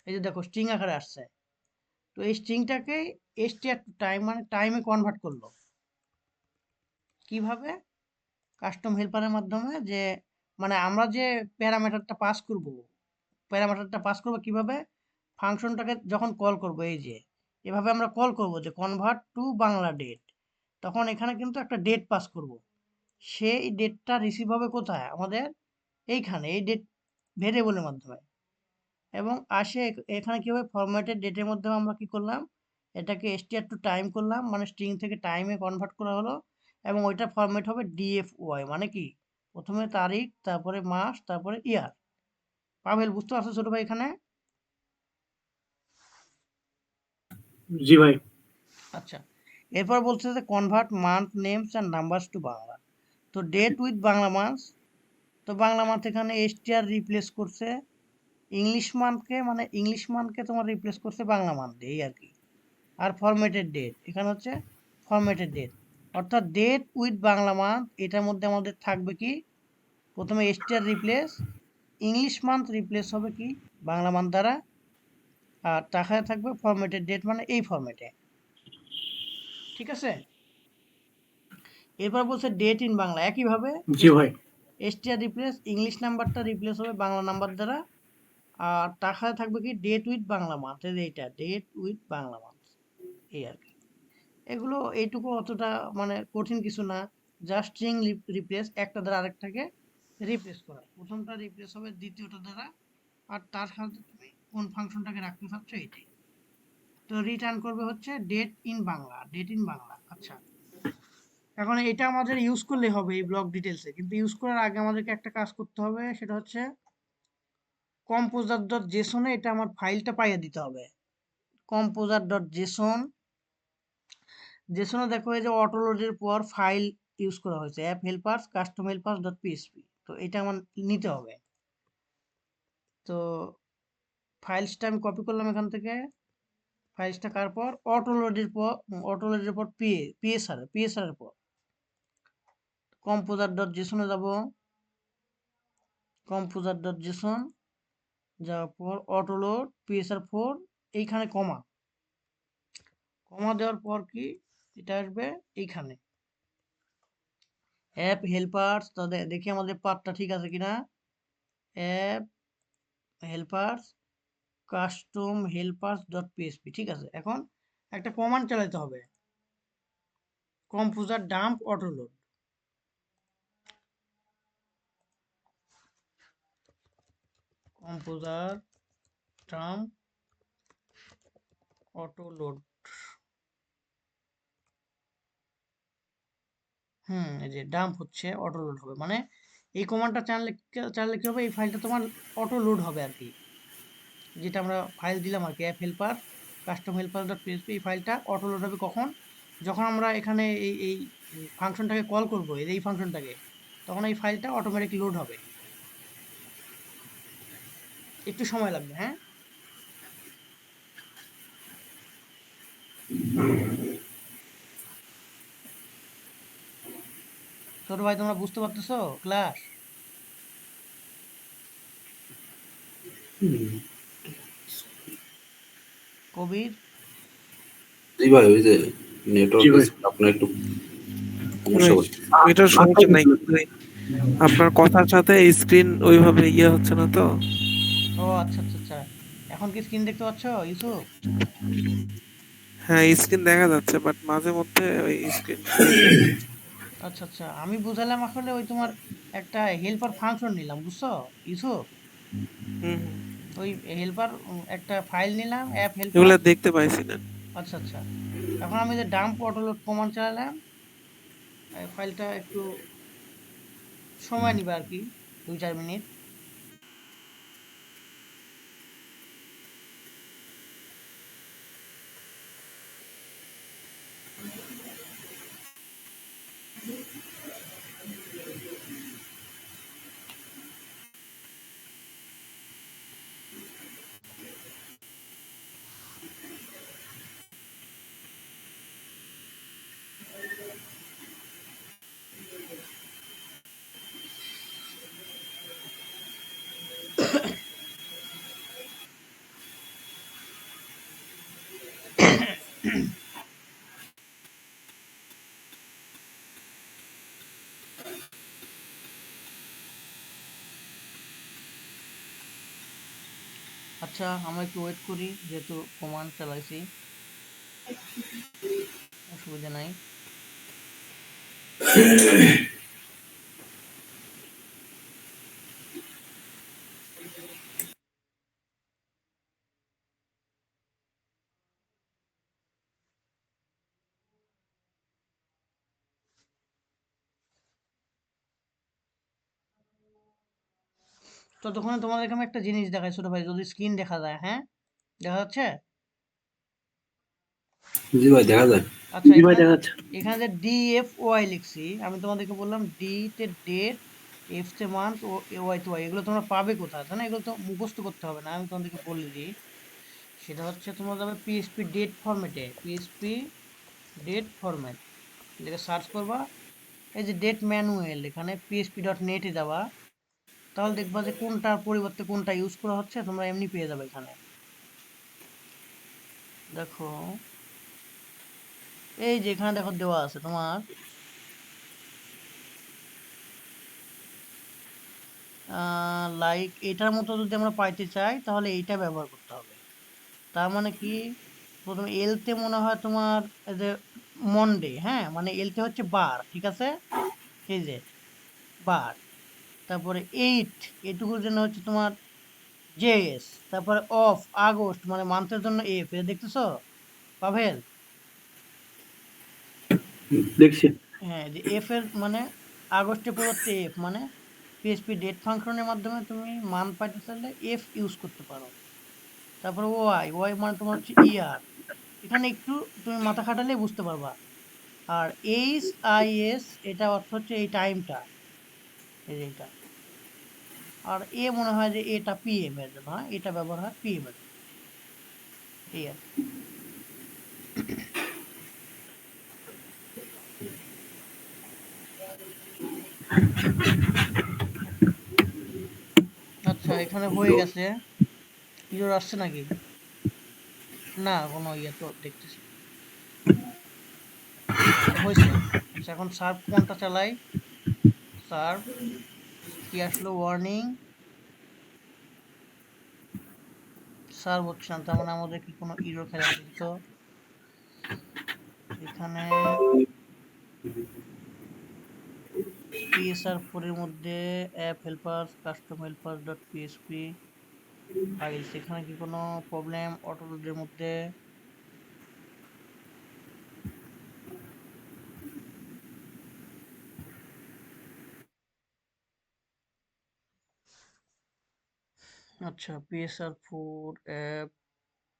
এই যে দেখো স্ট্রিং আকারে আসছে। তো এই স্ট্রিংটাকে str টু টাইম মানে টাইমে কনভার্ট করলো। কিভাবে, কাস্টম হেল্পারের মাধ্যমে। যে মানে আমরা যে প্যারামিটারটা পাস করব, প্যারামিটারটা পাস করব কিভাবে, ফাংশনটাকে যখন কল করব, এই যে এভাবে আমরা কল করব যে কনভার্ট টু বাংলা ডেট, তখন এখানে কিন্তু একটা ডেট পাস করব। সেই ডেটটা রিসিভ হবে কোথায়, আমাদের এইখানে এই ডেট ভেরিয়েবলের মাধ্যমে। এবং আসে এখানে কি হবে, ফরম্যাটেড ডেটের মধ্যে আমরা কি করলাম, এটাকে str টু টাইম করলাম, মানে স্ট্রিং থেকে টাইমে কনভার্ট করা হলো। এবং ওইটা ফরম্যাট হবে DFY মানে কি, প্রথমে তারিখ, তারপরে মাস, তারপরে ইয়ার। পাভেল বুঝতে পারছো ছোট ভাই এখানে? জি ভাই। আচ্ছা, এরপর বলছে যে convert month names and numbers to Bangla. তো ডেট উইথ বাংলা মান্থস, তো বাংলা মান্থ এখানে str রিপ্লেস করছে ইংলিশ মান্থকে, মানে ইংলিশ মান্থকে তোমার রিপ্লেস করছে বাংলা মান্থ, এই আর কি। আর ফরম্যাটেড ডেট এখানে হচ্ছে ফরম্যাটেড ডেট, অর্থাৎ ডেট উইথ বাংলা মান্থ, এটার মধ্যে আমাদের থাকবে কি, প্রথমে str replace English month replace হবে কি বাংলা মান্থ দ্বারা, আর টাকায় থাকবে ফরম্যাটেড ডেট মানে এই ফরম্যাটে, ঠিক আছে। এরপর বলছে ডেট ইন বাংলা, একইভাবে জি ভাই। str রিপ্লেস ইংলিশ নাম্বারটা রিপ্লেস হবে বাংলা নাম্বার দ্বারা, আর টাকায় থাকবে কি ডেট উইথ বাংলা মান্থ, এইটা ডেট উইথ বাংলা মান্থ, এই আর কি। এগুলো এইটুকু অতটা মানে কঠিন কিছু না, জাস্ট স্ট্রিং রিপ্লেস, একটা দ্বারা আরেকটাকে রিপ্লেস করা, প্রথমটা রিপ্লেস হবে দ্বিতীয়টা দ্বারা, আর তার সাথে তুমি কোন ফাংশনটাকে রাখতে চাচ্ছ এইটাই। তো রিটার্ন করবে হচ্ছে date in Bangla, date in Bangla. আচ্ছা, এখন এটা আমাদের ইউজ করলে হবে এই ব্লক ডিটেলসে, কিন্তু ইউজ করার আগে আমাদেরকে একটা কাজ করতে হবে, সেটা হচ্ছে কম্পোজার ডট জেসনে এটা আমার ফাইলটা পাইয়ে দিতে হবে। কম্পোজার ডট জেসন, জেসনে দেখো এই যে অটো লোডের পর ফাইল ইউজ করা হয়েছে app helpers custom helpers dot PSP, তো এটা আমার নিতে হবে। তো ফাইলসটা আমি কপি করলাম এখান থেকে, ফাইলসটা কার পর অটো লোডের পর পিএসআর এর পর কম্পোজার ডট জেসনে যাব, কম্পোজার ডট জেসন যাওয়ার পর অটো লোড পিএসআর 4, এইখানে কমা, কমা দেওয়ার পর কি এটা আসবে এইখানে অ্যাপ হেল্পার্স, তো দেখি আমাদের পাথটা ঠিক আছে কিনা, app helpers custom helpers dot PSP, ঠিক আছে। এখন একটা কমান্ড চালাতে হবে, composer dump auto load, composer dump auto load, এই যে ডাম্প হচ্ছে অটো লোড হবে, মানে এই কমান্ডটা চালালে কি হবে, এই ফাইলটা তোমার অটো লোড হবে আর কি, যেটা আমরা ফাইল দিলাম আর কি app helper custom helper dot PSP, এই ফাইলটা অটো লোড হবে কখন, যখন আমরা এখানে এই ফাংশনটাকে কল করবো, এই ফাংশনটাকে, তখন এই ফাইলটা অটোমেটিক লোড হবে, একটু সময় লাগবে। হ্যাঁ, ছোট ভাই তোমরা বুঝতে পারতেছো ক্লাস? কবির, জি ভাই, ওই যে জি নেটওয়ার্ক ভাই। আপনার একটু সমস্যা হচ্ছে। এটার সমস্যা নাই, আপনার কথার সাথে স্ক্রিন ওইভাবে ইয়ে হচ্ছে না তো। ও আচ্ছা আচ্ছা আচ্ছা, এখন কি স্ক্রিন দেখতে পাচ্ছ ইউসুফ? হ্যাঁ স্ক্রিন দেখা যাচ্ছে, বাট মাঝে মধ্যে ওই স্ক্রিন। আচ্ছা আচ্ছা, আমি বুঝালাম আসলে ওই তোমার একটা হেল্পার ফাংশন নিলাম, বুঝছো ইউসুফ? ওই হেল্পার একটা ফাইল নিলাম অ্যাপ হেল্পার। এগুলা দেখতে পাইছি না। আচ্ছা আচ্ছা, এখন আমি যে ডাম্প অটোলোড কমান্ড চালালাম, ফাইলটা একটু সময় নিবে আর কি, 2-4 মিনিট। আচ্ছা আমরা একটু ওয়েট করি, যেহেতু কমান্ড চালাইছি, অসুবিধা নাই। ততক্ষণে তোমাদেরকে আমি একটা জিনিস দেখাই ছোট ভাই, যদি স্ক্রিন দেখা যায়। হ্যাঁ, দেখা যাচ্ছে? জি ভাই, দেখা যায়। আচ্ছা, জি ভাই, এখানে দেখা যাচ্ছে। এখানে যে DFY লিখছি, আমি তোমাদেরকে বললাম ডি তে ডেট, এফ তে মান্থ, ও ওয়াই তে ওয়াই, এগুলো তোমরা পাবে কোথায়, তাই না? এগুলো তো মুখস্থ করতে হবে না, আমি তোমাদেরকে বলে দিই। সেটা হচ্ছে তোমরা যাবে পিএসপি ডেট ফরম্যাটে, পিএসপি ডেট ফরম্যাট লিখে সার্চ করবা, এই যে ডেট ম্যানুয়াল, এখানে PHP.net এ যাবা, তাহলে দেখবা যে কোনটার পরিবর্তে কোনটা ইউজ করা হচ্ছে, তোমরা এমনি পেয়ে যাবে এখানে। দেখো এই যে এখানে দেখো দেওয়া আছে তোমার লাইক এটার মতো যদি আমরা পাইতে চাই তাহলে এইটা ব্যবহার করতে হবে। তার মানে কি, প্রথমে এলতে মনে হয় তোমার এই যে মন্ডে, হ্যাঁ মানে এলতে হচ্ছে বার, ঠিক আছে, এই যে বার, তারপরে এটুকুর জন্য হচ্ছে তোমার জেএস, তারপরে অফ আগস্ট মানে মান্থের জন্য এটা দেখতেছো পাভেল? দেখছি। হ্যাঁ, যে এফ এর মানে আগস্টের পরিবর্তে এফ মানে পিএইচপি ডেট ফাংশনের মাধ্যমে তুমি মান পাইতে চাইলে এফ ইউজ করতে পারো। তারপর ওয়াই, ওয়াই মানে তোমার হচ্ছে ইয়ার। এখানে একটু তুমি মাথা খাটালেই বুঝতে পারবা। আর এইচ আই এস এটা অর্থ হচ্ছে এই টাইমটা, এই যে এটা। আর এ মনে হয় যে এটা পিএম এর জন্য, হ্যাঁ এটা ব্যবহার হয় পিএম এর জন্য, এই আর কি। আচ্ছা এখানে হয়ে গেছে। ইরর আসছে নাকি? না কোনো ইয়ে তো দেখতেছি না। আচ্ছা হয়েছে। আচ্ছা এখন সার্ভ কোনটা চালাই, সার্ভ কি আসলো ওয়ার্নিং, সার্ভ হচ্ছে না, তার মানে আমাদের কি কোনো ইরর খেলা দিত এখানে। PSR4 এর মধ্যে app helper custom helper dot PHP files, এখানে কি কোনো প্রবলেম অটোলোডের মধ্যে? আচ্ছা PSR4 app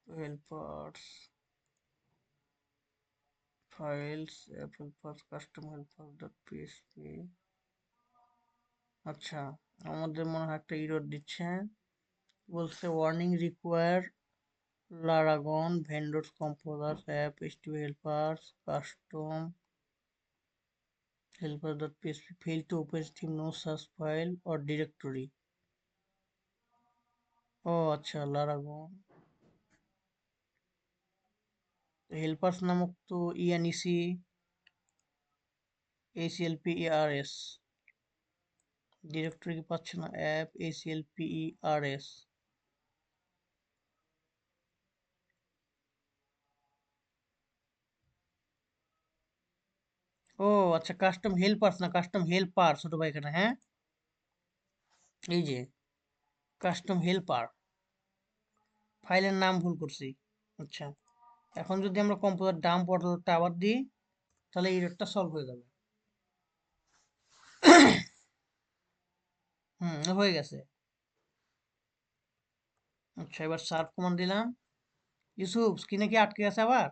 helpers files app helpers custom helper dot PHP. আচ্ছা আমাদের মনে হয় একটা ইরর দিচ্ছে, বলছে warning require Laragon vendors composers app HTML helpers custom helper.php fail to open steam no such file or directory। ও আচ্ছা লারাগন হেল্পার্স নামক তো ইএনইসি ACLPERS ডিরেক্টরি কি পাচ্ছে না, অ্যাপ ACLPERS। ও আচ্ছা কাস্টম হেল্পার্স না কাস্টম হেল্পার ছোট ভাই এখানে, হ্যাঁ এই যে কাস্টম হেল্পার, ফাইলের নাম ভুল করছি। আচ্ছা এখন যদি আমরা কম্পিউটার ডাম্প অর্ডারটা আবার দিই তাহলে এই এররটা সলভ হয়ে যাবে। হয়ে গেছে। আচ্ছা এবার সার্ভ কমান্ড দিলাম। ইউসুফ স্ক্রিনে কি আটকে গেছে আবার?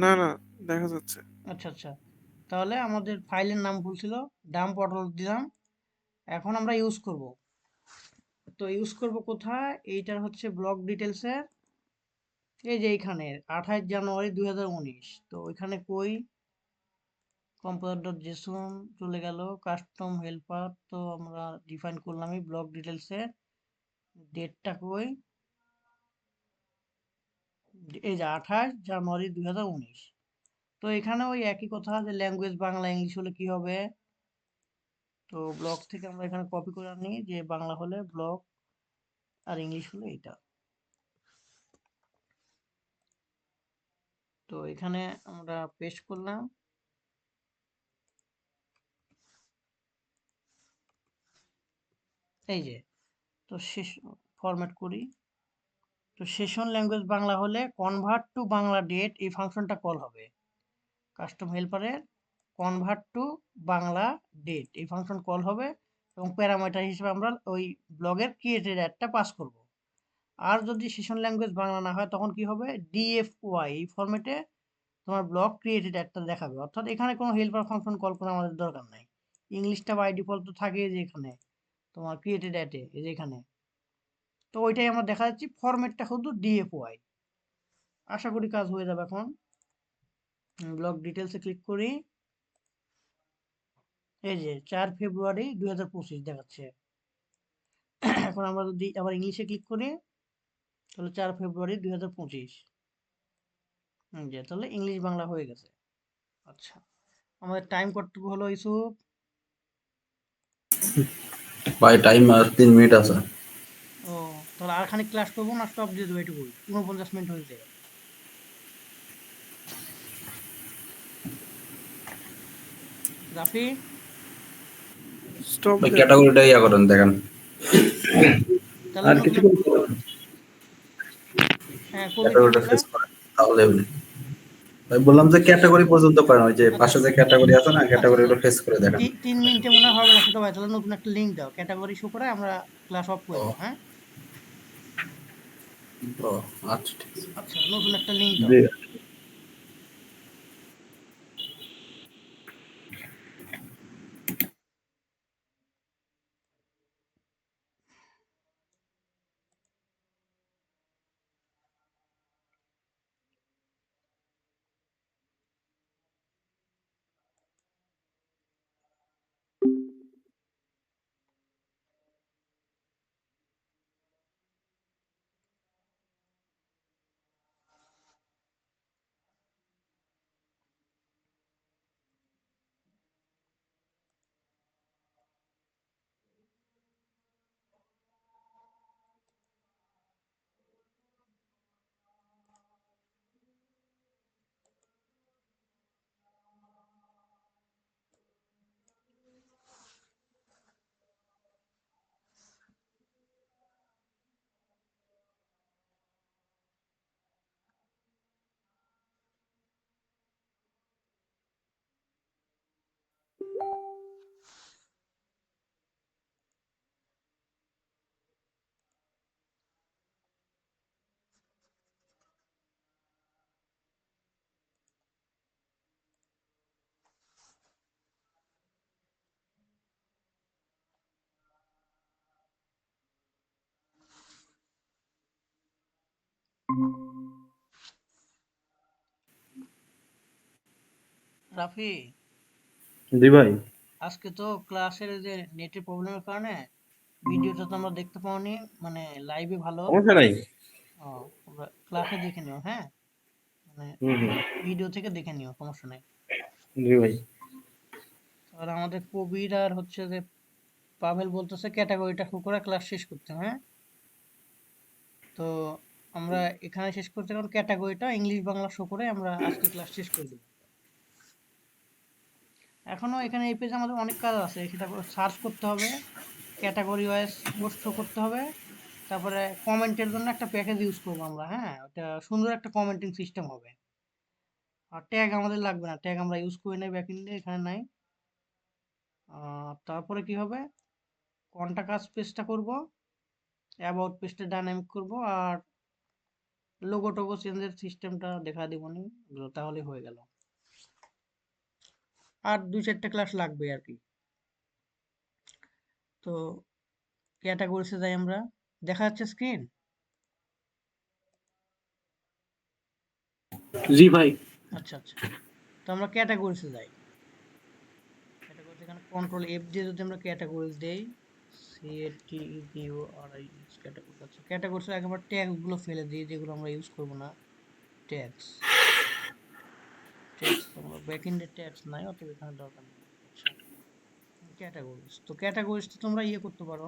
না না, দেখা যাচ্ছে। আচ্ছা আচ্ছা, তাহলে আমাদের ফাইলের নাম ভুল ছিল, ডাম্প অর্ডার দিলাম। এখন আমরা ইউজ করব, তো ইউজ করব কোথায়, এইটার হচ্ছে ব্লক ডিটেলসের এই যে এইখানে 28 জানুয়ারি 2019। তো ওইখানে কই কম্পিউটার ডট জেসন চলে গেল, কাস্টম হেল্পার তো আমরা ডিফাইন করলামই, ব্লক ডিটেলসের ডেটটা কই, এই যে 28 জানুয়ারি 2019। তো এখানে ওই একই কথা যে ল্যাঙ্গুয়েজ বাংলা ইংলিশ হলে কি হবে, তো ব্লক থেকে আমরা এখানে কপি করে আনি যে বাংলা হলে ব্লক আর ইংলিশ হলে এটা। তো এখানে আমরা পেস্ট করলাম, এই যে। তো শেষ ফরম্যাট করি, তো সেশন ল্যাঙ্গুয়েজ বাংলা হলে কনভার্ট টু বাংলা ডেট এই ফাংশনটা কল হবে, কাস্টম হেল্পারের কনভার্ট টু বাংলা ডেট এই ফাংশন কল হবে, এবং প্যারামিটার হিসেবে আমরা ওই ব্লগের ক্রিয়েটেড অ্যাডটা পাস করব। আর যদি সেশন ল্যাঙ্গুয়েজ বাংলা না হয় তখন কি হবে, ডিএফওয়াই এই ফরম্যাটে তোমার ব্লক ক্রিয়েটেড একটা দেখাবে। অর্থাৎ এখানে কোনো হেল্পার ফাংশন কল করা আমাদের দরকার নাই, ইংলিশটা বাই ডিফল্ট তো থাকে যে এখানে তোমার ক্রিয়েটেড অ্যাডে এই যে এখানে। তো ওইটাই আমরা দেখা যাচ্ছি, ফরম্যাটটা শুধু ডিএফওয়াই। আশা করি কাজ হয়ে যাবে। এখন ব্লক ডিটেলসে ক্লিক করি, এই যে 4 ফেব্রুয়ারি 2025 দেখাচ্ছে। এখন আমরা যদি আবার ইংলিশে ক্লিক করি তাহলে 4 ফেব্রুয়ারি 2025, যে তাহলে ইংলিশ বাংলা হয়ে গেছে। আচ্ছা আমাদের টাইম কতটুকু হলো ইউসুফ? ভাই টাইম আর 3 মিনিট আছে। ও তাহলে আর খানিক ক্লাস করবো না স্টপ দিয়ে দেবো, এটুকুই 49 মিনিট হয়েছে। রাফি স্টপ ভাই দেন। ক্যাটাগরিটা ইয়া করেন দেখেন। তাহলে আর নতুন কিছু করতে হবে না। হ্যাঁ করবি কি ক্যাটাগরিটা তাহলে? শেষ করেন তাহলে হবে। আমি বললাম যে ক্যাটাগরি পর্যন্ত করেন, ওই যে আচ্ছা পাশে যে ক্যাটাগরি আছে না, আচ্ছা ক্যাটাগরিগুলো ফেস করে দেখান। 3 মিনিটে মনে হয় হবে না ছোট ভাই, তাহলে নতুন একটা লিঙ্ক দাও, ক্যাটাগরি শো করে আমরা ক্লাস অফ করে ও দেবো, হ্যাঁ? ও, আচ্ছা ঠিক আছে। আচ্ছা নতুন একটা লিঙ্ক দাও। জি রাফি, জি ভাই। আজকে তো ক্লাসের যে নেটের প্রবলেমের কারণে ভিডিওটা তো আমরা দেখতে পাওনি, মানে লাইভে ভালো। সমস্যা নাই। ও, ক্লাসে দেখে নিও, হ্যাঁ? মানে হুম। ভিডিও থেকে দেখে নিও, সমস্যা নাই। জি ভাই। আর আমাদের কবির আর হচ্ছে যে পাভেল বলতেছে ক্যাটাগরিটা শো করে ক্লাস শেষ করতে, হ্যাঁ? তো আমরা এখানে শেষ করতে, কারণ ক্যাটাগরিটা ইংলিশ বাংলা শো করে আমরা আজকে ক্লাস শেষ করে দেবো। এখনো এখানে এই পেজে আমাদের অনেক কাজ আছে, সেটা সার্চ করতে হবে, ক্যাটাগরি ওয়াইজ পোস্ট শো করতে হবে, তারপরে কমেন্টের জন্য একটা প্যাকেজ ইউজ করবো আমরা, হ্যাঁ? ওটা সুন্দর একটা কমেন্টিং সিস্টেম হবে। আর ট্যাগ আমাদের লাগবে না, ট্যাগ আমরা ইউজ করি নাই ব্যাকএন্ডে, এখানে নাই। তারপরে কি হবে, কন্টাক্ট আস পেজটা করব, অ্যাবাউট পেজটা ডাইনামিক করব, আর লোগো টোগো চেঞ্জের সিস্টেমটা দেখা দিব নি, তাহলে হয়ে গেল। আর 2-4টা ক্লাস লাগবে আর কি। তো ক্যাটাগরিতে যাই আমরা, দেখা যাচ্ছে স্ক্রিন? জি ভাই। আচ্ছা আচ্ছা, তো আমরা ক্যাটাগরিতে যাই। ক্যাটাগরি এখানে কন্ট্রোল এফ দিয়ে যদি আমরা ক্যাটাগরিজ দেই, CATEGORIES ক্যাটাগরি। আচ্ছা ক্যাটাগরিতে একবার ট্যাগস গুলো ফেলে দিই, যেগুলো আমরা ইউজ করব না। ট্যাগস, ট্যাগস আমরা ব্যাকএন্ডে ট্যাগস নাই, অতএব এখানে দরকার নেই। আচ্ছা ক্যাটাগরিজ, তো ক্যাটাগরিজ তো তোমরা ইয়ে করতে পারো,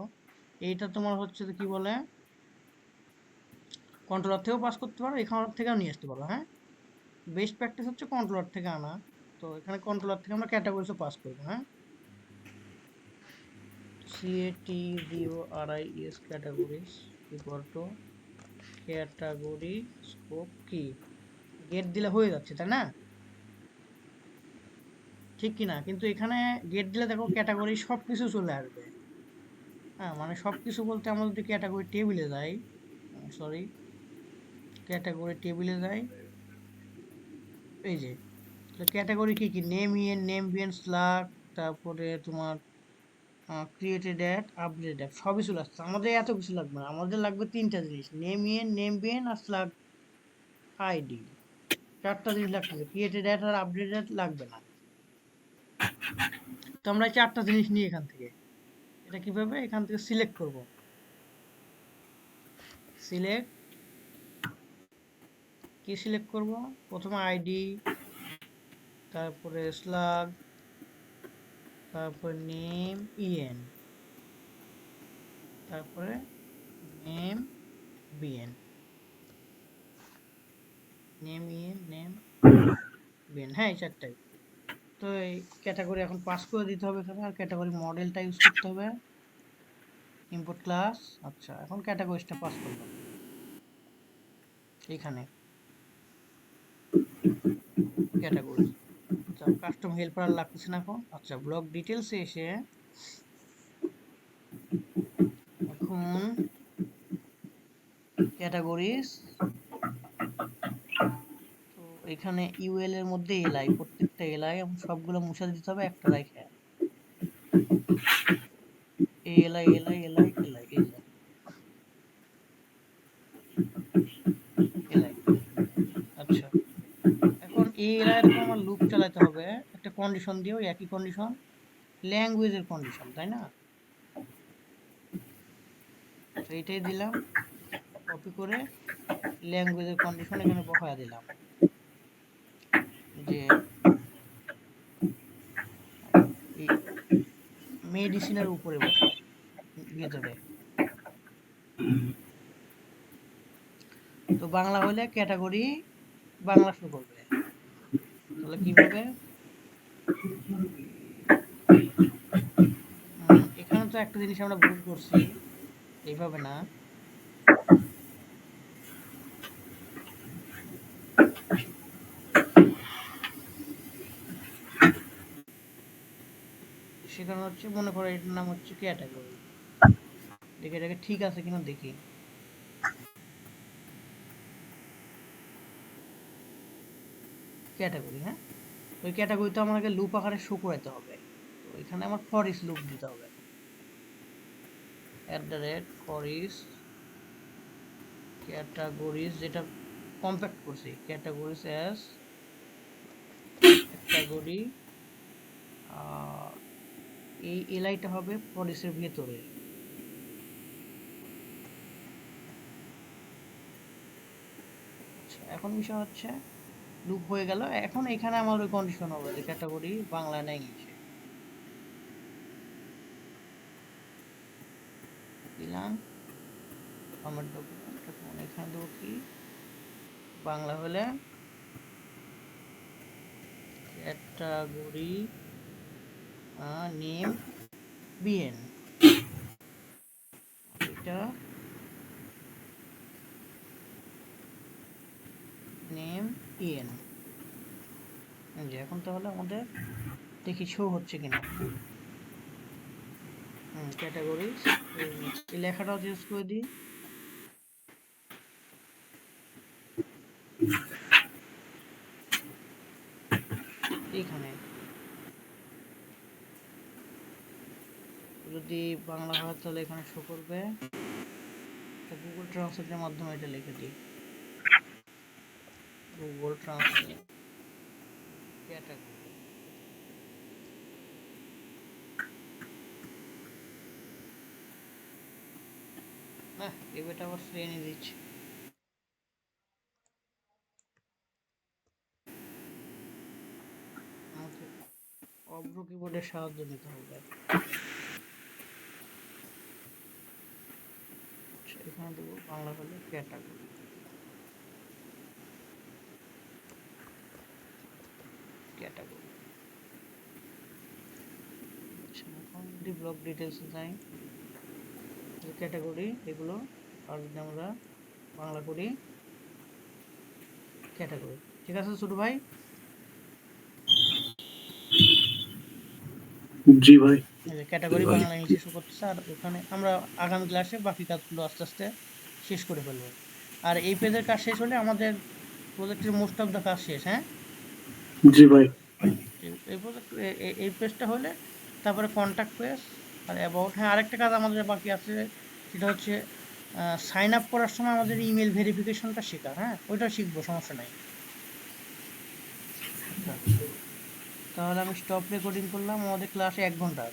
এইটা তোমার হচ্ছে যে কি বলে, কন্ট্রোলার থেকেও পাস করতে পারো, এখান থেকেও নিয়ে আসতে পারো, হ্যাঁ? বেস্ট প্র্যাকটিস হচ্ছে কন্ট্রোলার থেকে আনা। তো এখানে কন্ট্রোলার থেকে আমরা ক্যাটাগরিজও পাস করবো, হ্যাঁ? CATEGORIES categories equal to category scope কি, গেট দিলে হয়ে যাচ্ছে, তাই না? ঠিক কি না? কিন্তু এখানে গেট দিলে দেখো ক্যাটাগরি সবকিছু চলে আসবে। হ্যাঁ, মানে সবকিছু বলতে আমরা যদি ক্যাটাগরি টেবিলে যাই, সরি, ক্যাটাগরি টেবিলে যাই, এই যে ক্যাটাগরি কি কি, name EN, name BN, slug, তারপরে তোমার ক্রিয়েটেড অ্যাড, আপডেট অ্যাড, সবই চলে আসছে। আমাদের এত কিছু লাগবে না, আমাদের লাগবে 3টা জিনিস, নেম ইএন, নেম বিএন আর স্লাগ আইডি। 4টা জিনিস লাগতেছে, ক্রিয়েটেড অ্যাড আর আপডেট অ্যাড লাগবে না। তো আমরা 4টা জিনিস নিই এখান থেকে। এটা কিভাবে, এখান থেকে সিলেক্ট করব, সিলেক্ট, কি সিলেক্ট করব, প্রথমে আইডি, তারপরে স্লাগ, তারপরে নেম ইএন, তারপরে name BN, name EN, name BN, হ্যাঁ এই 4টাই। তো এই ক্যাটাগরি এখন পাস করে দিতে হবে এখানে, আর ক্যাটাগরি মডেলটা ইউজ করতে হবে, ইম্পোর্ট ক্লাস। আচ্ছা এখন ক্যাটাগরিটা পাস করলাম এখানে, ক্যাটাগরি। আচ্ছা কাস্টম হেল্পার আর লাগতেছে না এখন। আচ্ছা ব্লক ডিটেলসে এসে এখন ক্যাটাগরিজ, তো এখানে ইউএল এর মধ্যে এলআই, প্রত্যেকটা এলআই এবং সবগুলো মুছে দিতে হবে একটা রাখে। এলআই এলআই এলআই এলআই, এই যে এলআই। আচ্ছা এখন এই এলআইয়ের উপর আমার লুপ চালাতে হবে একটা কন্ডিশন দিয়ে, ওই একই কন্ডিশন, ল্যাঙ্গুয়েজের কন্ডিশন, তাই না? তো এইটাই দিলাম, কপি করে ল্যাঙ্গুয়েজের কন্ডিশন এখানে বসায় দিলাম যে এই মেডিসিনের উপরে ভেতরে। তো বাংলা হলে ক্যাটাগরি বাংলা শো করবে। তাহলে কিভাবে, এখানে তো একটা জিনিস আমরা ভুল করছি, এইভাবে না, সেখানে হচ্ছে মনে করো এটার নাম হচ্ছে ক্যাটাগরি, দেখি এটাকে ঠিক আছে কিনা দেখি। ক্যাটাগরি, হ্যাঁ, ওই ক্যাটাগরি তো আমাকে লুপ আকারে শো করাতে হবে। তো এখানে আমার ফর ইচ লুপ দিতে হবে, @for each ক্যাটাগরিজ, যেটা কম্প্যাক্ট করছি, ক্যাটাগরিজ অ্যাজ ক্যাটাগরি, এই এলআইটা হবে ফর ইচ এর ভেতরে। আচ্ছা এখন বিষয় হচ্ছে লুপ হয়ে গেল, এখন এখানে আমার ওই কন্ডিশন হবে যে ক্যাটাগরি বাংলা না ইংলিশে দিলাম। আমার ডকুমেন্ট এখন এখানে দেবো কি, বাংলা হলে ক্যাটাগরি নেম বিএন, এটা নেম ইএন। যে এখন তাহলে আমাদের দেখি শো হচ্ছে কিনা। ক্যাটাগরি এই লেখাটাও চেঞ্জ করে দিই, এইখানে যদি বাংলা হয় তাহলে এখানে শো করবে। গুগল ট্রান্সলেটের মাধ্যমে এটা লিখে দিই, গুগল ট্রান্সলেট ক্যাটাগরি। না এবারটা আবার শ্রেণী দিচ্ছে, আমাকে অব্র কিবোর্ডের সাহায্য নিতে হবে। এখানে দেবো বাংলা হলে ক্যাটাগরি, ক্যাটাগরি। এখন যদি ব্লক ডিটেলসে যাই, ক্যাটাগরি এগুলো, আর যদি আমরা বাংলা করি ক্যাটাগরি, ঠিক আছে ছোট ভাই? জি ভাই। ক্যাটাগরি বাংলা ইংলিশে শো করতেছে, আর ওখানে আমরা আগামী ক্লাসে বাকি কাজগুলো আস্তে আস্তে শেষ করে ফেলবো। আর এই পেজের কাজ শেষ হলে আমাদের প্রজেক্টের মোস্ট অফ দ্য কাজ শেষ। হ্যাঁ জি ভাই। এই প্রজেক্ট এই পেজটা হলে তারপরে কন্ট্যাক্ট পেজ আর অ্যাবাউট। হ্যাঁ আরেকটা কাজ আমাদের বাকি আছে, সেটা হচ্ছে সাইন আপ করার সময় আমাদের ইমেল ভেরিফিকেশনটা শেখা। হ্যাঁ ওইটাও শিখবো, সমস্যা নাই। তাহলে আমি স্টপ রেকর্ডিং করলাম, আমাদের ক্লাসে 1 ঘন্টা।